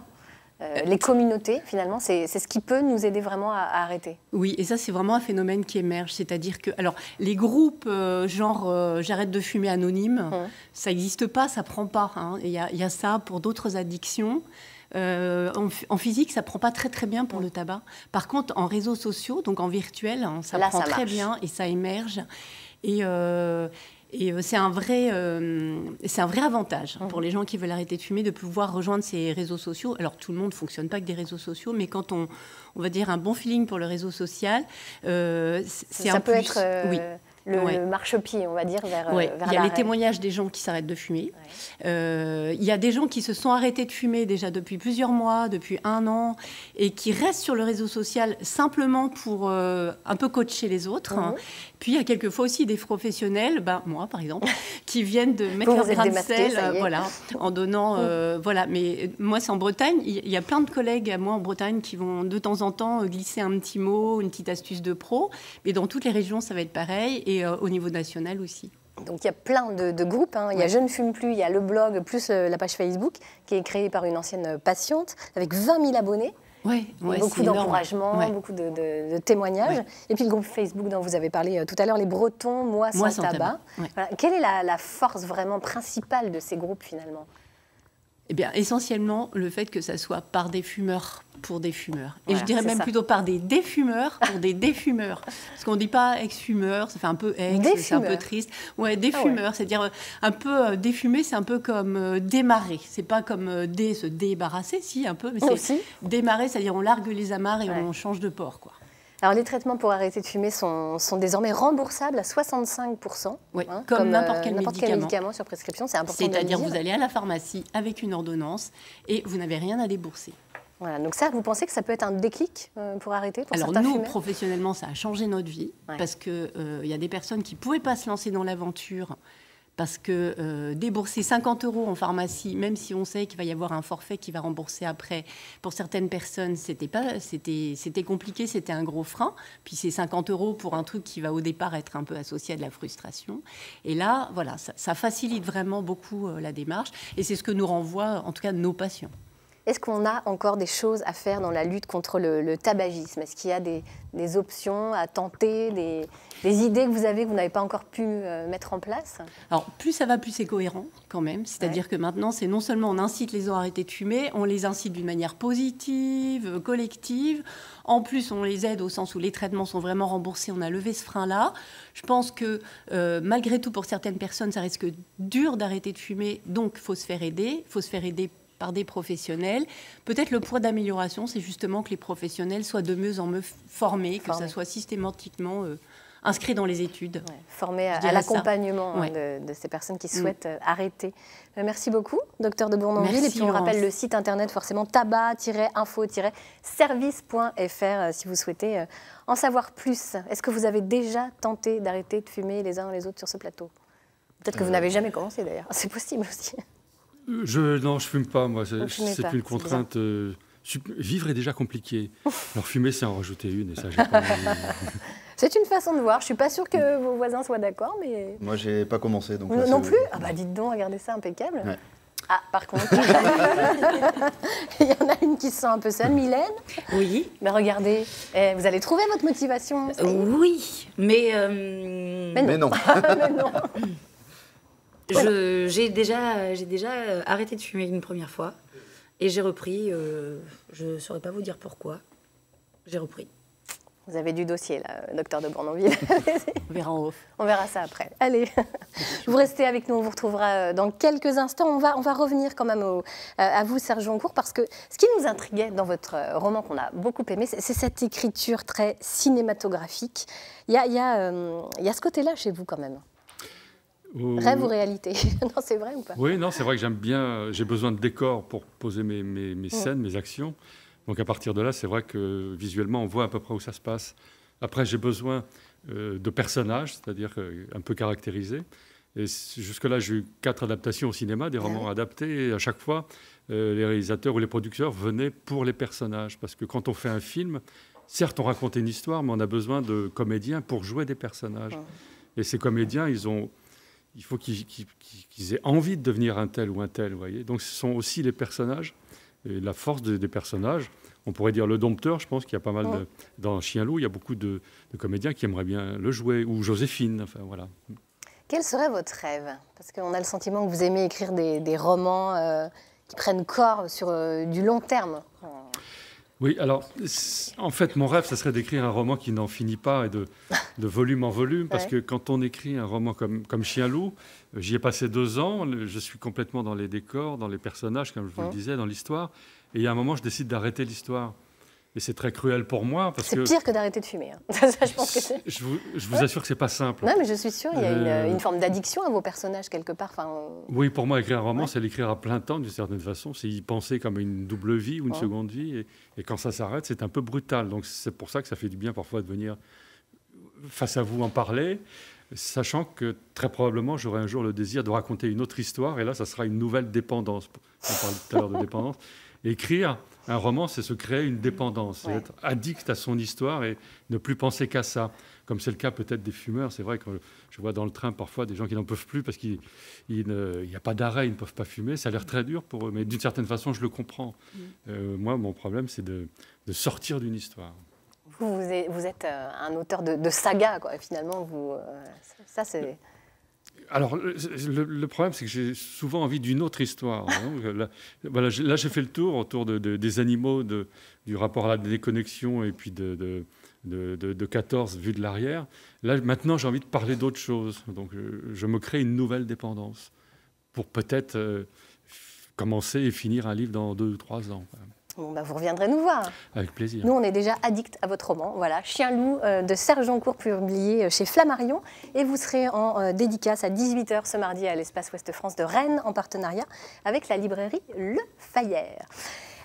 Les communautés, finalement, c'est ce qui peut nous aider vraiment à arrêter. Oui, et ça, c'est vraiment un phénomène qui émerge. C'est-à-dire que, alors, les groupes genre j'arrête de fumer anonyme, ça n'existe pas, ça ne prend pas. Il y a ça pour d'autres addictions. En physique, ça ne prend pas très, très bien pour le tabac. Par contre, en réseaux sociaux, donc en virtuel, ça prend très bien et ça émerge. Et c'est un vrai avantage pour les gens qui veulent arrêter de fumer de pouvoir rejoindre ces réseaux sociaux. Alors, tout le monde ne fonctionne pas avec des réseaux sociaux, mais quand on va dire un bon feeling pour le réseau social, c'est un plus. Ça peut être le marchepied, on va dire, vers il y a les témoignages des gens qui s'arrêtent de fumer. Il y a des gens qui se sont arrêtés de fumer déjà depuis plusieurs mois, depuis 1 an, et qui restent sur le réseau social simplement pour un peu coacher les autres. Puis il y a quelquefois aussi des professionnels, moi par exemple, qui viennent de mettre leur grain de sel, en donnant... voilà. Mais moi, c'est en Bretagne. Il y a plein de collègues à moi en Bretagne qui vont de temps en temps glisser un petit mot, une petite astuce de pro. Mais dans toutes les régions, ça va être pareil. Et au niveau national aussi. Donc il y a plein de groupes. Il y a Je ne fume plus, il y a le blog, plus la page Facebook, qui est créée par une ancienne patiente, avec 20 000 abonnés. Beaucoup d'encouragement, beaucoup de témoignages. Et puis le groupe Facebook dont vous avez parlé tout à l'heure, les Bretons, Mois sans tabac. Voilà. Quelle est la force vraiment principale de ces groupes finalement? Eh bien, essentiellement, le fait que ça soit par des fumeurs pour des fumeurs. Et je dirais même plutôt par des défumeurs pour des défumeurs. Parce qu'on ne dit pas ex-fumeur, ça fait un peu ex, c'est un peu triste. Défumeurs, c'est-à-dire un peu défumer, c'est un peu comme démarrer. C'est pas comme se débarrasser, si, un peu, mais c'est démarrer, c'est-à-dire on largue les amarres et on change de port, quoi. Alors, les traitements pour arrêter de fumer sont désormais remboursables à 65%. Comme n'importe quel médicament sur prescription, c'est important de le dire. C'est-à-dire vous allez à la pharmacie avec une ordonnance et vous n'avez rien à débourser. Voilà, donc ça, vous pensez que ça peut être un déclic pour arrêter pour Alors certains nous, fumeurs? professionnellement, ça a changé notre vie parce qu'il y a des personnes qui ne pouvaient pas se lancer dans l'aventure parce que débourser 50 € en pharmacie, même si on sait qu'il va y avoir un forfait qui va rembourser après, pour certaines personnes, c'était compliqué, c'était un gros frein. Puis c'est 50 € pour un truc qui va au départ être un peu associé à de la frustration. Et là, voilà, ça facilite vraiment beaucoup la démarche. Et c'est ce que nous renvoient, en tout cas, nos patients. Est-ce qu'on a encore des choses à faire dans la lutte contre le tabagisme? Est-ce qu'il y a des options à tenter, des idées que vous n'avez pas encore pu mettre en place? Alors, plus ça va, plus c'est cohérent quand même. C'est-à-dire que maintenant, c'est non seulement on incite les gens à arrêter de fumer, on les incite d'une manière positive, collective. En plus, on les aide au sens où les traitements sont vraiment remboursés. On a levé ce frein-là. Je pense que malgré tout, pour certaines personnes, ça risque dur d'arrêter de fumer. Donc, il faut se faire aider. Il faut se faire aider par des professionnels. Peut-être le point d'amélioration, c'est justement que les professionnels soient de mieux en mieux formés, que ça soit systématiquement inscrit dans les études. Ouais, formés à l'accompagnement de ces personnes qui souhaitent arrêter. Merci beaucoup, docteur de Bournonville. Et puis on rappelle le site internet forcément tabac-info-service.fr si vous souhaitez en savoir plus. Est-ce que vous avez déjà tenté d'arrêter de fumer les uns les autres sur ce plateau? Peut-être que vous n'avez jamais commencé d'ailleurs, c'est possible aussi. Non, je fume pas, moi. C'est une contrainte. Vivre est déjà compliqué. Alors fumer, c'est en rajouter une, et ça, j'ai pas envie. C'est une façon de voir. Je suis pas sûre que vos voisins soient d'accord, mais. Moi, j'ai pas commencé, donc. Non plus. Ah bah dites donc, regardez ça, impeccable. Ouais. Ah, par contre, il y en a une qui se sent un peu seule, Mylène. Oui. Mais regardez, vous allez trouver votre motivation. Oui, mais non. Mais non. Mais non. J'ai déjà arrêté de fumer une première fois et j'ai repris. Je ne saurais pas vous dire pourquoi. J'ai repris. Vous avez du dossier, là, docteur de Bournonville. On verra en off. On verra ça après. Allez, vous restez avec nous, on vous retrouvera dans quelques instants. On va revenir quand même à vous, Serge Joncourt, parce que ce qui nous intriguait dans votre roman qu'on a beaucoup aimé, c'est cette écriture très cinématographique. Il y a ce côté-là chez vous quand même. Rêve ou réalité? Non, c'est vrai ou pas? Oui, non, c'est vrai que j'aime bien. J'ai besoin de décors pour poser mes scènes, mes actions. Donc à partir de là, c'est vrai que visuellement, on voit à peu près où ça se passe. Après, j'ai besoin de personnages, c'est-à-dire un peu caractérisés. Et jusque-là, j'ai eu 4 adaptations au cinéma, des romans adaptés. Et à chaque fois, les réalisateurs ou les producteurs venaient pour les personnages. Parce que quand on fait un film, certes, on raconte une histoire, mais on a besoin de comédiens pour jouer des personnages. Et ces comédiens, il faut qu'ils aient envie de devenir un tel ou un tel, vous voyez. Donc ce sont aussi les personnages, et la force des personnages. On pourrait dire le dompteur, je pense qu'il y a pas mal dans Chien Loup, il y a beaucoup de comédiens qui aimeraient bien le jouer, ou Joséphine, enfin voilà. Quel serait votre rêve? Parce qu'on a le sentiment que vous aimez écrire des romans qui prennent corps sur du long terme. Oui, alors, en fait, mon rêve, ça serait d'écrire un roman qui n'en finit pas, et de volume en volume, parce que quand on écrit un roman comme Chien Loup, j'y ai passé 2 ans, je suis complètement dans les décors, dans les personnages, comme je vous le disais, dans l'histoire, et il y a un moment, je décide d'arrêter l'histoire. Et c'est très cruel pour moi. C'est pire que d'arrêter de fumer. Hein. Ça, je pense que c'est... Je vous assure que c'est pas simple. Non, mais je suis sûre, il y a une forme d'addiction à vos personnages quelque part. Oui, pour moi, écrire un roman, c'est l'écrire à plein temps, d'une certaine façon. C'est y penser comme une double vie ou une seconde vie. Et quand ça s'arrête, c'est un peu brutal. Donc c'est pour ça que ça fait du bien parfois de venir face à vous en parler, sachant que très probablement, j'aurai un jour le désir de raconter une autre histoire. Et là, ça sera une nouvelle dépendance. On parlait tout à l'heure de dépendance. Écrire un roman, c'est se créer une dépendance, c'est être addict à son histoire et ne plus penser qu'à ça. Comme c'est le cas peut-être des fumeurs. C'est vrai que je vois dans le train parfois des gens qui n'en peuvent plus parce qu'il n'y a pas d'arrêt, ils ne peuvent pas fumer. Ça a l'air très dur pour eux, mais d'une certaine façon, je le comprends. Moi, mon problème, c'est de sortir d'une histoire. Vous êtes un auteur de saga, quoi. Finalement, ça c'est... Alors, le problème, c'est que j'ai souvent envie d'une autre histoire. Là, j'ai fait le tour autour des animaux, du rapport à la déconnexion et puis de 14 vu de l'arrière. Là, maintenant, j'ai envie de parler d'autre chose. Donc, je me crée une nouvelle dépendance pour peut-être commencer et finir un livre dans 2 ou 3 ans. Bon, vous reviendrez nous voir. Avec plaisir. Nous, on est déjà addicts à votre roman. Voilà, Chien Loup de Serge Joncourt, publié chez Flammarion. Et vous serez en dédicace à 18h ce mardi à l'Espace Ouest France de Rennes, en partenariat avec la librairie Le Fayère.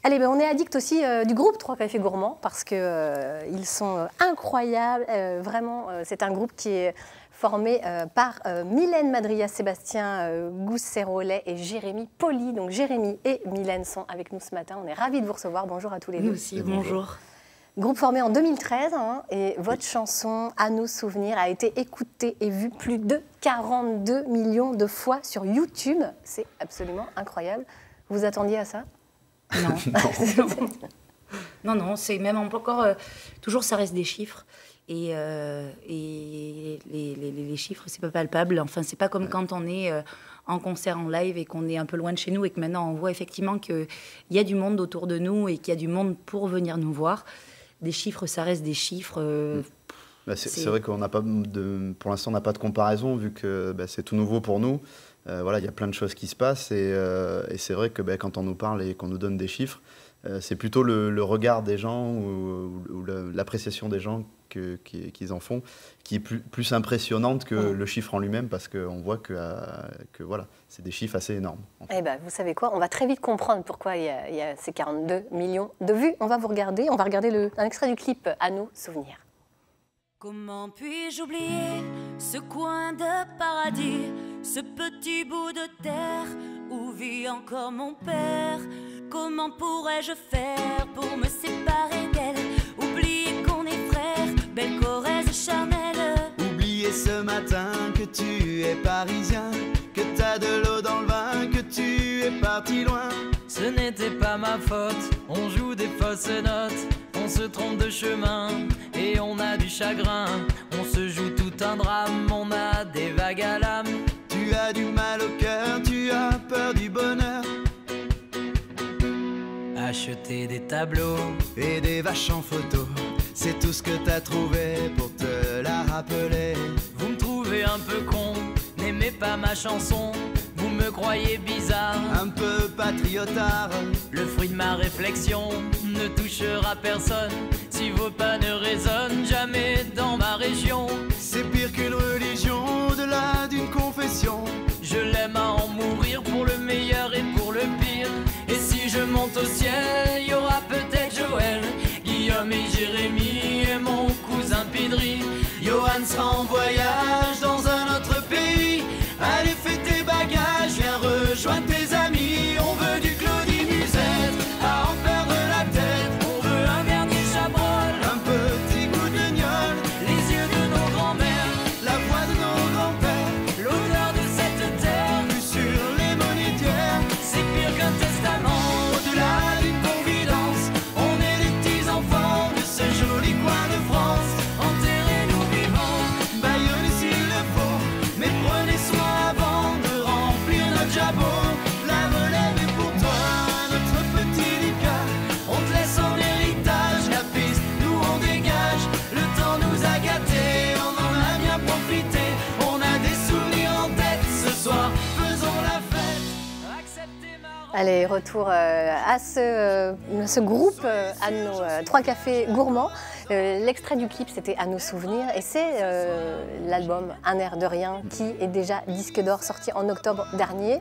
Allez, on est addicts aussi du groupe 3 Cafés Gourmands parce qu'ils sont incroyables. Vraiment, c'est un groupe qui est formé par Mylène Madria, Sébastien Gousset-Rollet et Jérémy Poli. Donc Jérémy et Mylène sont avec nous ce matin. On est ravis de vous recevoir. Bonjour à tous les deux. Nous aussi, bonjour. Groupe formé en 2013 et votre chanson « À nos souvenirs » a été écoutée et vue plus de 42 millions de fois sur YouTube. C'est absolument incroyable. Vous attendiez à ça ? Non. Non, c'est même encore... toujours, ça reste des chiffres. Et les chiffres, c'est pas palpable. Enfin, c'est pas comme quand on est en concert en live et qu'on est un peu loin de chez nous et que maintenant on voit effectivement qu'il y a du monde autour de nous et qu'il y a du monde pour venir nous voir. Des chiffres, ça reste des chiffres. C'est vrai qu'on n'a pas pour l'instant, on n'a pas de comparaison vu que c'est tout nouveau pour nous. Voilà, il y a plein de choses qui se passent et c'est vrai que quand on nous parle et qu'on nous donne des chiffres, c'est plutôt le regard des gens ou l'appréciation des gens qu'ils en font qui est plus impressionnante que le chiffre en lui-même parce qu'on voit que voilà, c'est des chiffres assez énormes. En fait. Eh ben, vous savez quoi, on va très vite comprendre pourquoi il y a ces 42 millions de vues. On va regarder un extrait du clip « À nos souvenirs ». Comment puis-je oublier ce coin de paradis, ce petit bout de terre où vit encore mon père? Comment pourrais-je faire pour me séparer d'elle? Oublier qu'on est frères, belle Corrèze charnelle. Oublier ce matin que tu es parisien, que t'as de l'eau dans le vin, que tu es parti loin. Ce n'était pas ma faute, on joue des fausses notes. On se trompe de chemin et on a du chagrin. On se joue tout un drame, on a des vagues à l'âme. Tu as du mal au cœur, tu as peur du bonheur. Acheter des tableaux et des vaches en photo, c'est tout ce que t'as trouvé pour te la rappeler. Vous me trouvez un peu con, n'aimez pas ma chanson. Vous me croyez bizarre, un peu patriotard. Le fruit de ma réflexion ne touchera personne si vos pas ne résonnent jamais dans ma région. C'est pire qu'une religion, au-delà d'une confession. Je l'aime à en mourir pour le meilleur et pour le pire. Et si je monte au ciel, il y aura peut-être Joël, Guillaume et Jérémy et mon cousin Pidri. Johan sera en voyage dans un autre pays. Allez, fais tes bagages, viens rejoindre tes amis. On veut du Claudie Musette, à en perdre la tête. On veut un dernier Chabrol, un petit goût de gnôle. Les yeux de nos grands-mères, la voix de nos grands-pères, l'odeur de cette terre, vue sur les monétières. C'est pire qu'un testament, au-delà d'une confidence. On est les petits enfants de ce joli coin de France. Enterrez-nous vivants, baillonnez s'il le faut, mais prenez soin avant de remplir notre jabot. La relève est pour toi, notre petit Lucas. On te laisse en héritage la piste, nous on dégage. Le temps nous a gâtés, on en a bien profité. On a des souvenirs en tête, ce soir faisons la fête. Allez, retour à ce groupe, à nos 3 cafés gourmands. L'extrait du clip, c'était À nos souvenirs, et c'est l'album Un air de rien qui est déjà disque d'or, sorti en octobre dernier.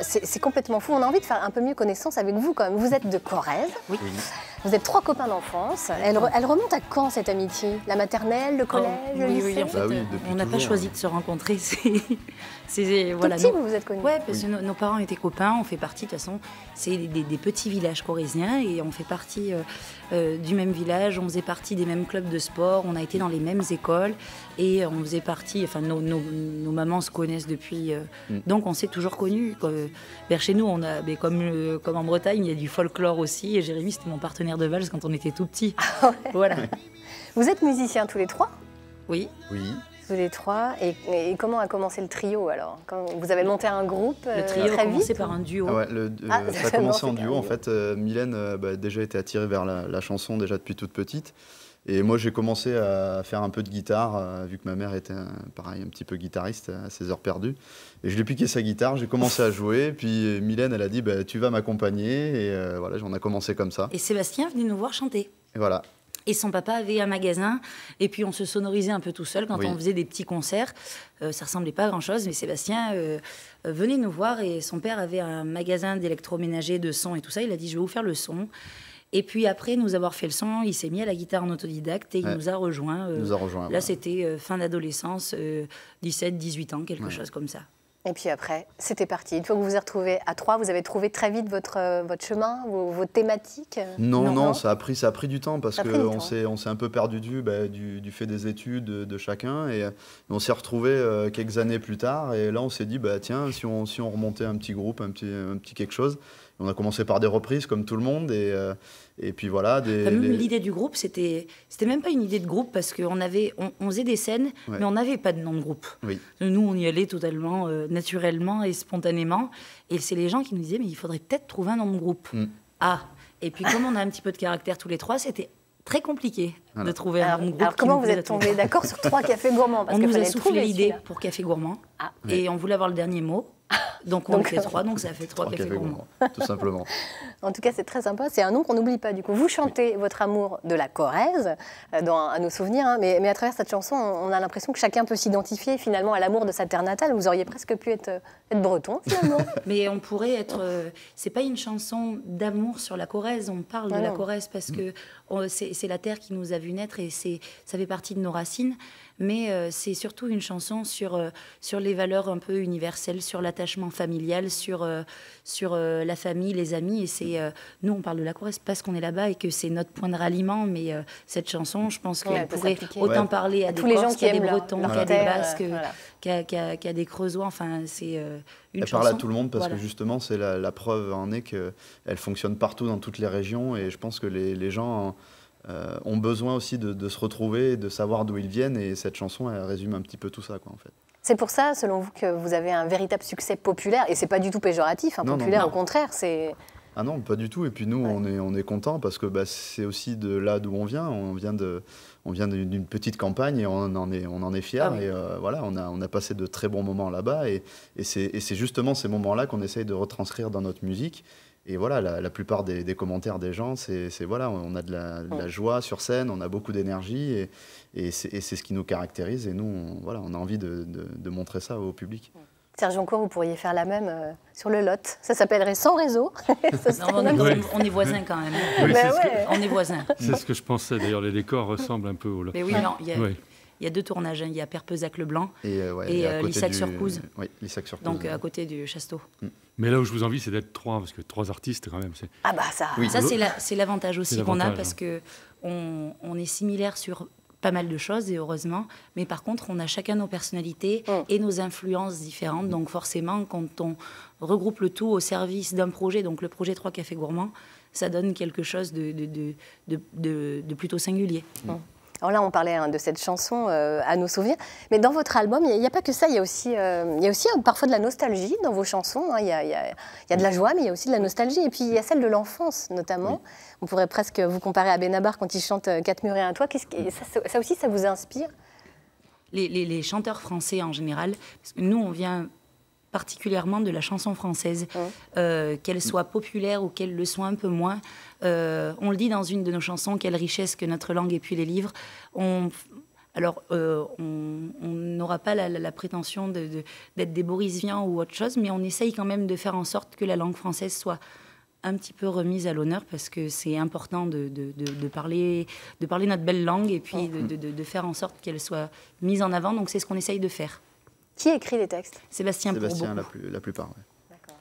C'est complètement fou. On a envie de faire un peu mieux connaissance avec vous quand même. Vous êtes de Corrèze. Oui. Vous êtes 3 copains d'enfance. Elle remonte à quand cette amitié? La maternelle, le collège, le lycée? Oui, en fait, on n'a pas choisi de se rencontrer. Voilà, tout petit, vous vous êtes connus? Oui, parce que nos parents étaient copains. On fait partie, de toute façon, c'est des petits villages corréziens et on fait partie du même village. On faisait partie des mêmes clubs de sport. On a été dans les mêmes écoles et on faisait partie. Enfin, nos mamans se connaissent depuis. Donc, on s'est toujours connus. Vers chez nous, on a, comme en Bretagne, il y a du folklore aussi. Et Jérémy, c'était mon partenaire de valse quand on était tout petits. Ah ouais. Voilà. Vous êtes musiciens tous les 3? Oui. Oui. Tous les 3. Et comment a commencé le trio alors? Quand vous avez monté un groupe Le trio a commencé par un duo. Ouais, ça a commencé en duo. En fait, Mylène déjà été attirée vers la chanson déjà depuis toute petite. Et moi, j'ai commencé à faire un peu de guitare, vu que ma mère était pareil, un petit peu guitariste à ses heures perdues. Et je lui ai piqué sa guitare, j'ai commencé à jouer. Puis Mylène, elle a dit tu vas m'accompagner. Et voilà, on a commencé comme ça. Et Sébastien venait nous voir chanter. Et voilà. Et son papa avait un magasin, et puis on se sonorisait un peu tout seul quand on faisait des petits concerts. Ça ressemblait pas à grand-chose, mais Sébastien venait nous voir, et son père avait un magasin d'électroménager, de son et tout ça. Il a dit, je vais vous faire le son. Et puis après nous avoir fait le son, il s'est mis à la guitare en autodidacte, et il nous a rejoints. Là, c'était fin d'adolescence, 17, 18 ans, quelque chose comme ça. Et puis après, c'était parti. Une fois que vous vous êtes retrouvés à 3, vous avez trouvé très vite votre chemin, vos thématiques? Non, ça a pris du temps parce qu'on s'est un peu perdu du fait des études de chacun. Et on s'est retrouvés quelques années plus tard. Et là, on s'est dit, tiens, si on remontait un petit groupe, un petit quelque chose. On a commencé par des reprises, comme tout le monde, et puis voilà. L'idée du groupe, c'était même pas une idée de groupe, parce qu'on faisait des scènes, mais on n'avait pas de nom de groupe. Oui. Nous, on y allait totalement naturellement et spontanément, et c'est les gens qui nous disaient, mais il faudrait peut-être trouver un nom de groupe. Et puis comme on a un petit peu de caractère tous les trois, c'était très compliqué de trouver un nom de groupe. Alors comment vous êtes tombés d'accord sur 3 cafés gourmands? On nous a soufflé l'idée pour Café Gourmand, et on voulait avoir le dernier mot. Donc on fait 3, donc ça fait 3 cafés gourmands. Tout simplement. En tout cas, c'est très sympa. C'est un nom qu'on n'oublie pas. Du coup, vous chantez votre amour de la Corrèze à nos souvenirs. Hein, mais à travers cette chanson, on a l'impression que chacun peut s'identifier finalement à l'amour de sa terre natale. Vous auriez presque pu être breton finalement. Mais on pourrait être... c'est pas une chanson d'amour sur la Corrèze. On parle de la Corrèze parce que c'est la terre qui nous a vu naître et ça fait partie de nos racines. Mais c'est surtout une chanson sur les valeurs un peu universelles, sur l'attachement familial, sur la famille, les amis. Et nous, on parle de la Corrèze parce qu'on est là-bas et que c'est notre point de ralliement. Mais cette chanson, je pense qu'elle pourrait autant parler à des Corses qu'à des Bretons, qu'à des Basques, qu'à des Creusois. Enfin, c'est une chanson. Elle parle à tout le monde parce que justement, c'est la preuve en est qu'elle fonctionne partout dans toutes les régions. Et je pense que les gens... ont besoin aussi de se retrouver, de savoir d'où ils viennent, et cette chanson, elle résume un petit peu tout ça, quoi, en fait. C'est pour ça, selon vous, que vous avez un véritable succès populaire, et c'est pas du tout péjoratif, populaire, au contraire, c'est... Ah non, pas du tout, et puis nous, on est contents, parce que c'est aussi de là d'où on vient d'une petite campagne, et on en est fiers, et voilà, on a passé de très bons moments là-bas, et c'est justement ces moments-là qu'on essaye de retranscrire dans notre musique. Et voilà, la plupart des commentaires des gens, voilà, on a de la joie sur scène, on a beaucoup d'énergie, et c'est ce qui nous caractérise. Et nous, on a envie de montrer ça au public. Serge Joncourt, vous pourriez faire la même sur le Lot. Ça s'appellerait Sans Réseau. On est voisins quand même. Oui, on est voisins. C'est ce que je pensais. D'ailleurs, les décors ressemblent un peu au Lot. Mais oui, non, il y a 2 tournages. Il y a Perpezac-le-Blanc et Lissac-sur-Couze. Oui, Lissac-sur-Couze. Donc à côté du Chasteau. Mais là où je vous envie, c'est d'être 3, parce que 3 artistes quand même. Ah bah ça. Oui. Ça c'est l'avantage aussi qu'on a, parce que on est similaires sur pas mal de choses, et heureusement. Mais par contre, on a chacun nos personnalités et nos influences différentes. Donc forcément, quand on regroupe le tout au service d'un projet, donc le projet 3 Cafés Gourmands, ça donne quelque chose de plutôt singulier. Alors là, on parlait de cette chanson à nos souvenirs, mais dans votre album, il n'y a pas que ça, il y a aussi parfois de la nostalgie dans vos chansons. Il y a de la joie, mais il y a aussi de la nostalgie. Et puis il y a celle de l'enfance, notamment. Oui. On pourrait presque vous comparer à Benabar quand il chante « Quatre murs et un toit ». Ça aussi, ça vous inspire? Les chanteurs français en général, parce que nous, on vient particulièrement de la chanson française, qu'elle soit populaire ou qu'elle le soit un peu moins. On le dit dans une de nos chansons, quelle richesse que notre langue et puis les livres. On n'aura pas la prétention d'être des Boris Vian ou autre chose, mais on essaye quand même de faire en sorte que la langue française soit un petit peu remise à l'honneur, parce que c'est important de parler notre belle langue, et puis de faire en sorte qu'elle soit mise en avant. Donc c'est ce qu'on essaye de faire. Qui écrit les textes? Sébastien, la plupart. Ouais.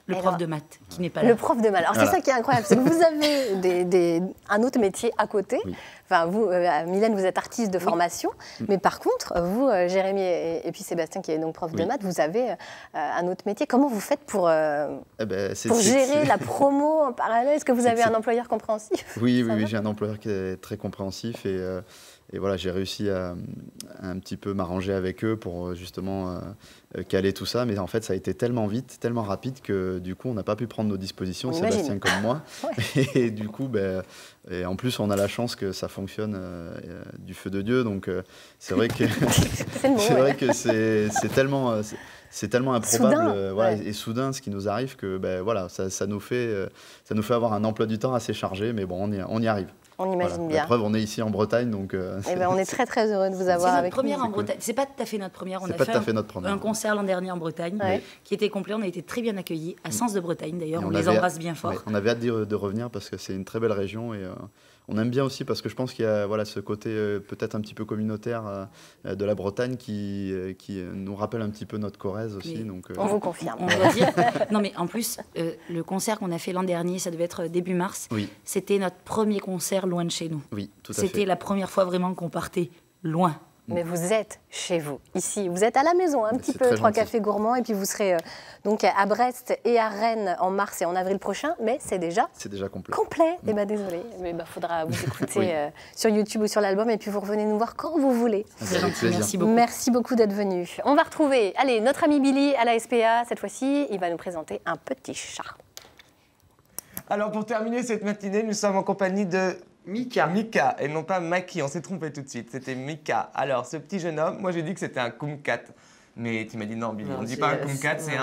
Le prof de maths, qui n'est pas là. Le prof de maths. Alors, c'est ça qui est incroyable, c'est que vous avez un autre métier à côté. Oui. Enfin, vous, Mylène, vous êtes artiste de formation, mais par contre, vous, Jérémy et puis Sébastien, qui est donc prof de maths, vous avez un autre métier. Comment vous faites pour gérer la promo en parallèle? Est-ce que vous avez un employeur compréhensif? Oui, j'ai un employeur qui est très compréhensif, et voilà, j'ai réussi à un petit peu m'arranger avec eux pour justement caler tout ça. Mais en fait, ça a été tellement vite, tellement rapide que du coup, on n'a pas pu prendre nos dispositions, Sébastien comme moi. Et du coup, et en plus, on a la chance que ça fonctionne du feu de Dieu. Donc, c'est vrai que c'est tellement... C'est tellement improbable soudain, et soudain ce qui nous arrive que ça nous fait avoir un emploi du temps assez chargé, mais bon, on y arrive. On imagine bien. La preuve, on est ici en Bretagne, donc... on est très très heureux de vous avoir avec nous. C'est notre première en Bretagne. C'est pas tout à fait notre première. On a fait un concert l'an dernier en Bretagne, qui était complet. On a été très bien accueillis, à Sens de Bretagne d'ailleurs. On les embrasse bien fort. On avait hâte de revenir parce que c'est une très belle région, et on aime bien aussi parce que je pense qu'il y a ce côté peut-être un petit peu communautaire de la Bretagne qui nous rappelle un petit peu notre Corrèze aussi. Donc, on vous confirme. On doit dire. Non, mais en plus, le concert qu'on a fait l'an dernier, ça devait être début mars. Oui. C'était notre premier concert loin de chez nous. Oui, tout à fait. C'était la première fois vraiment qu'on partait loin. mais vous êtes chez vous, ici. Vous êtes à la maison, un petit peu, 3 cafés gourmands, et puis vous serez donc à Brest et à Rennes en mars et en avril prochain, mais c'est déjà complet. Eh bien, désolé, mais faudra vous écouter sur YouTube ou sur l'album, et puis vous revenez nous voir quand vous voulez. Merci beaucoup. Merci beaucoup d'être venu. On va retrouver, allez, notre ami Billy à la SPA, cette fois-ci, il va nous présenter un petit chat. Alors, pour terminer cette matinée, nous sommes en compagnie de... Mika, et non pas Maki, on s'est trompé tout de suite, c'était Mika. Alors, ce petit jeune homme, moi j'ai dit que c'était un kumquat, mais tu m'as dit non, Billy, on ne dit pas un kumquat, c'est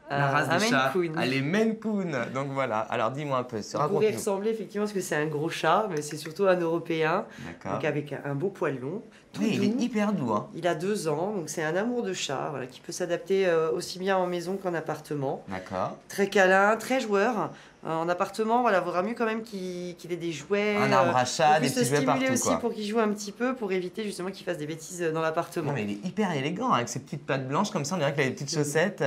la race des chats. Les Maine Coon. Donc voilà, alors dis-moi un peu, il pourrait ressembler effectivement parce que c'est un gros chat, mais c'est surtout un Européen, donc avec un beau poil long. Oui, il est hyper doux. Hein. Il a 2 ans, donc c'est un amour de chat, voilà, qui peut s'adapter aussi bien en maison qu'en appartement. D'accord. Très câlin, très joueur. En appartement, voilà, vaudra mieux quand même qu'il ait des jouets. Un arbre à chat, des petits jouets partout. Stimuler aussi pour qu'il joue un petit peu, pour éviter justement qu'il fasse des bêtises dans l'appartement. Non, mais il est hyper élégant, avec ses petites pattes blanches comme ça, on dirait qu'il a des petites chaussettes.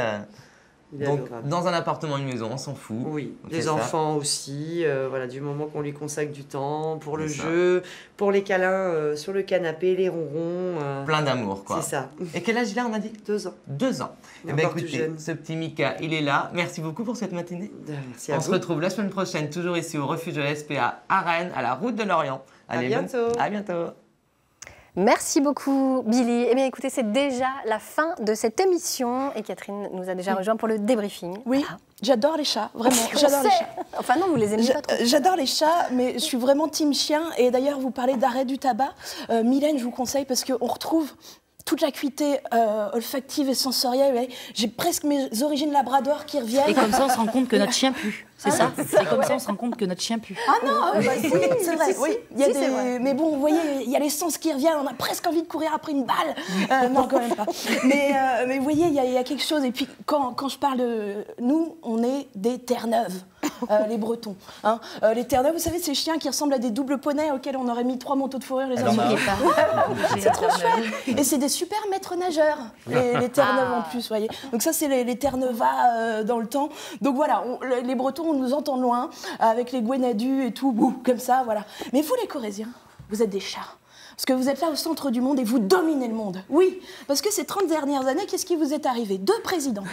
Donc, dans un appartement, une maison, on s'en fout. Oui, des enfants aussi, voilà, du moment qu'on lui consacre du temps pour le jeu, pour les câlins sur le canapé, les ronrons. Plein d'amour, quoi. C'est ça. Et quel âge il a, on a dit 2 ans. 2 ans. Eh bien, écoutez, ce petit Mika, il est là. Merci beaucoup pour cette matinée. Merci à vous. On se retrouve la semaine prochaine, toujours ici au refuge de la SPA à Rennes, à la route de l'Orient. Allez, à bientôt. À bientôt. Merci beaucoup, Billy. Eh bien, écoutez, c'est déjà la fin de cette émission. Et Catherine nous a déjà rejoint pour le débriefing. Oui, j'adore les chats, vraiment. J'adore les chats. Enfin non, vous les aimez pas trop. J'adore les chats, mais je suis vraiment team chien. Et d'ailleurs, vous parlez d'arrêt du tabac. Mylène, je vous conseille parce qu'on retrouve toute l'acuité olfactive et sensorielle. J'ai presque mes origines labrador qui reviennent. Et comme ça, on se rend compte que notre chien pue. C'est ça. C'est comme ça, on se rend compte que notre chien pue. Ah non, c'est vrai. Oui, il y a des... Mais bon, vous voyez, il y a les sens qui reviennent. On a presque envie de courir après une balle. Non, quand même pas. Mais vous voyez, il y a quelque chose. Et puis, quand je parle de nous, on est des Terre-Neuve. Les Bretons. Hein. Les Terre-Neuve, vous savez, ces chiens qui ressemblent à des doubles poneys auxquels on aurait mis 3 manteaux de fourrure les uns sur les autres. C'est trop chouette. Et c'est des super maîtres nageurs, les Terre-Neuve en plus, vous voyez. Donc ça, c'est les Terre-Neuvas dans le temps. Donc voilà, les Bretons, on nous entend loin, avec les Gwenadus et tout, comme ça, voilà. Mais vous, les Corésiens, vous êtes des chats. Parce que vous êtes là au centre du monde et vous dominez le monde. Oui, parce que ces 30 dernières années, qu'est-ce qui vous est arrivé? 2 présidents.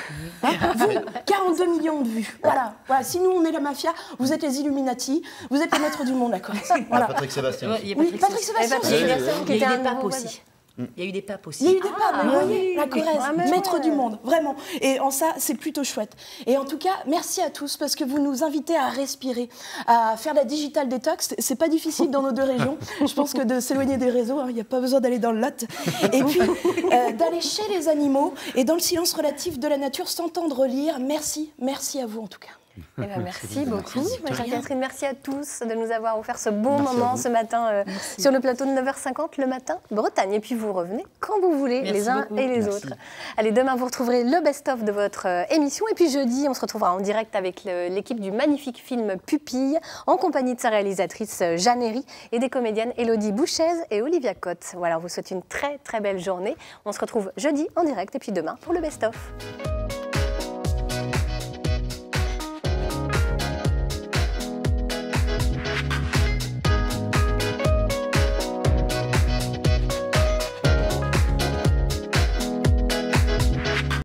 Hein, vous, 42 millions de vues. Voilà. Si nous, on est la mafia, vous êtes les Illuminati, vous êtes les maîtres du monde, d'accord. Voilà. Patrick Sébastien. Oui, Patrick Sébastien. Il y a eu des papes aussi. Il y a eu des papes aussi. Il y a eu des papes, vous voyez, la Corrèze, maître du monde, vraiment. Et en ça, c'est plutôt chouette. Et en tout cas, merci à tous parce que vous nous invitez à respirer, à faire la digital détox. C'est pas difficile dans nos 2 régions. Je pense que de s'éloigner des réseaux, il n'y a pas besoin d'aller dans le Lot. Et puis, d'aller chez les animaux et dans le silence relatif de la nature, s'entendre lire. Merci à vous en tout cas. Eh ben, merci beaucoup. Catherine, merci à tous de nous avoir offert ce beau moment ce matin sur le plateau de 9h50 le matin Bretagne. Et puis vous revenez quand vous voulez, les uns et les autres. Allez, demain vous retrouverez le best-of de votre émission. Et puis jeudi, on se retrouvera en direct avec l'équipe du magnifique film Pupille, en compagnie de sa réalisatrice Jeanne Herry et des comédiennes Élodie Bouchez et Olivia Cotte. Voilà, on vous souhaite une très très belle journée. On se retrouve jeudi en direct et puis demain pour le best-of.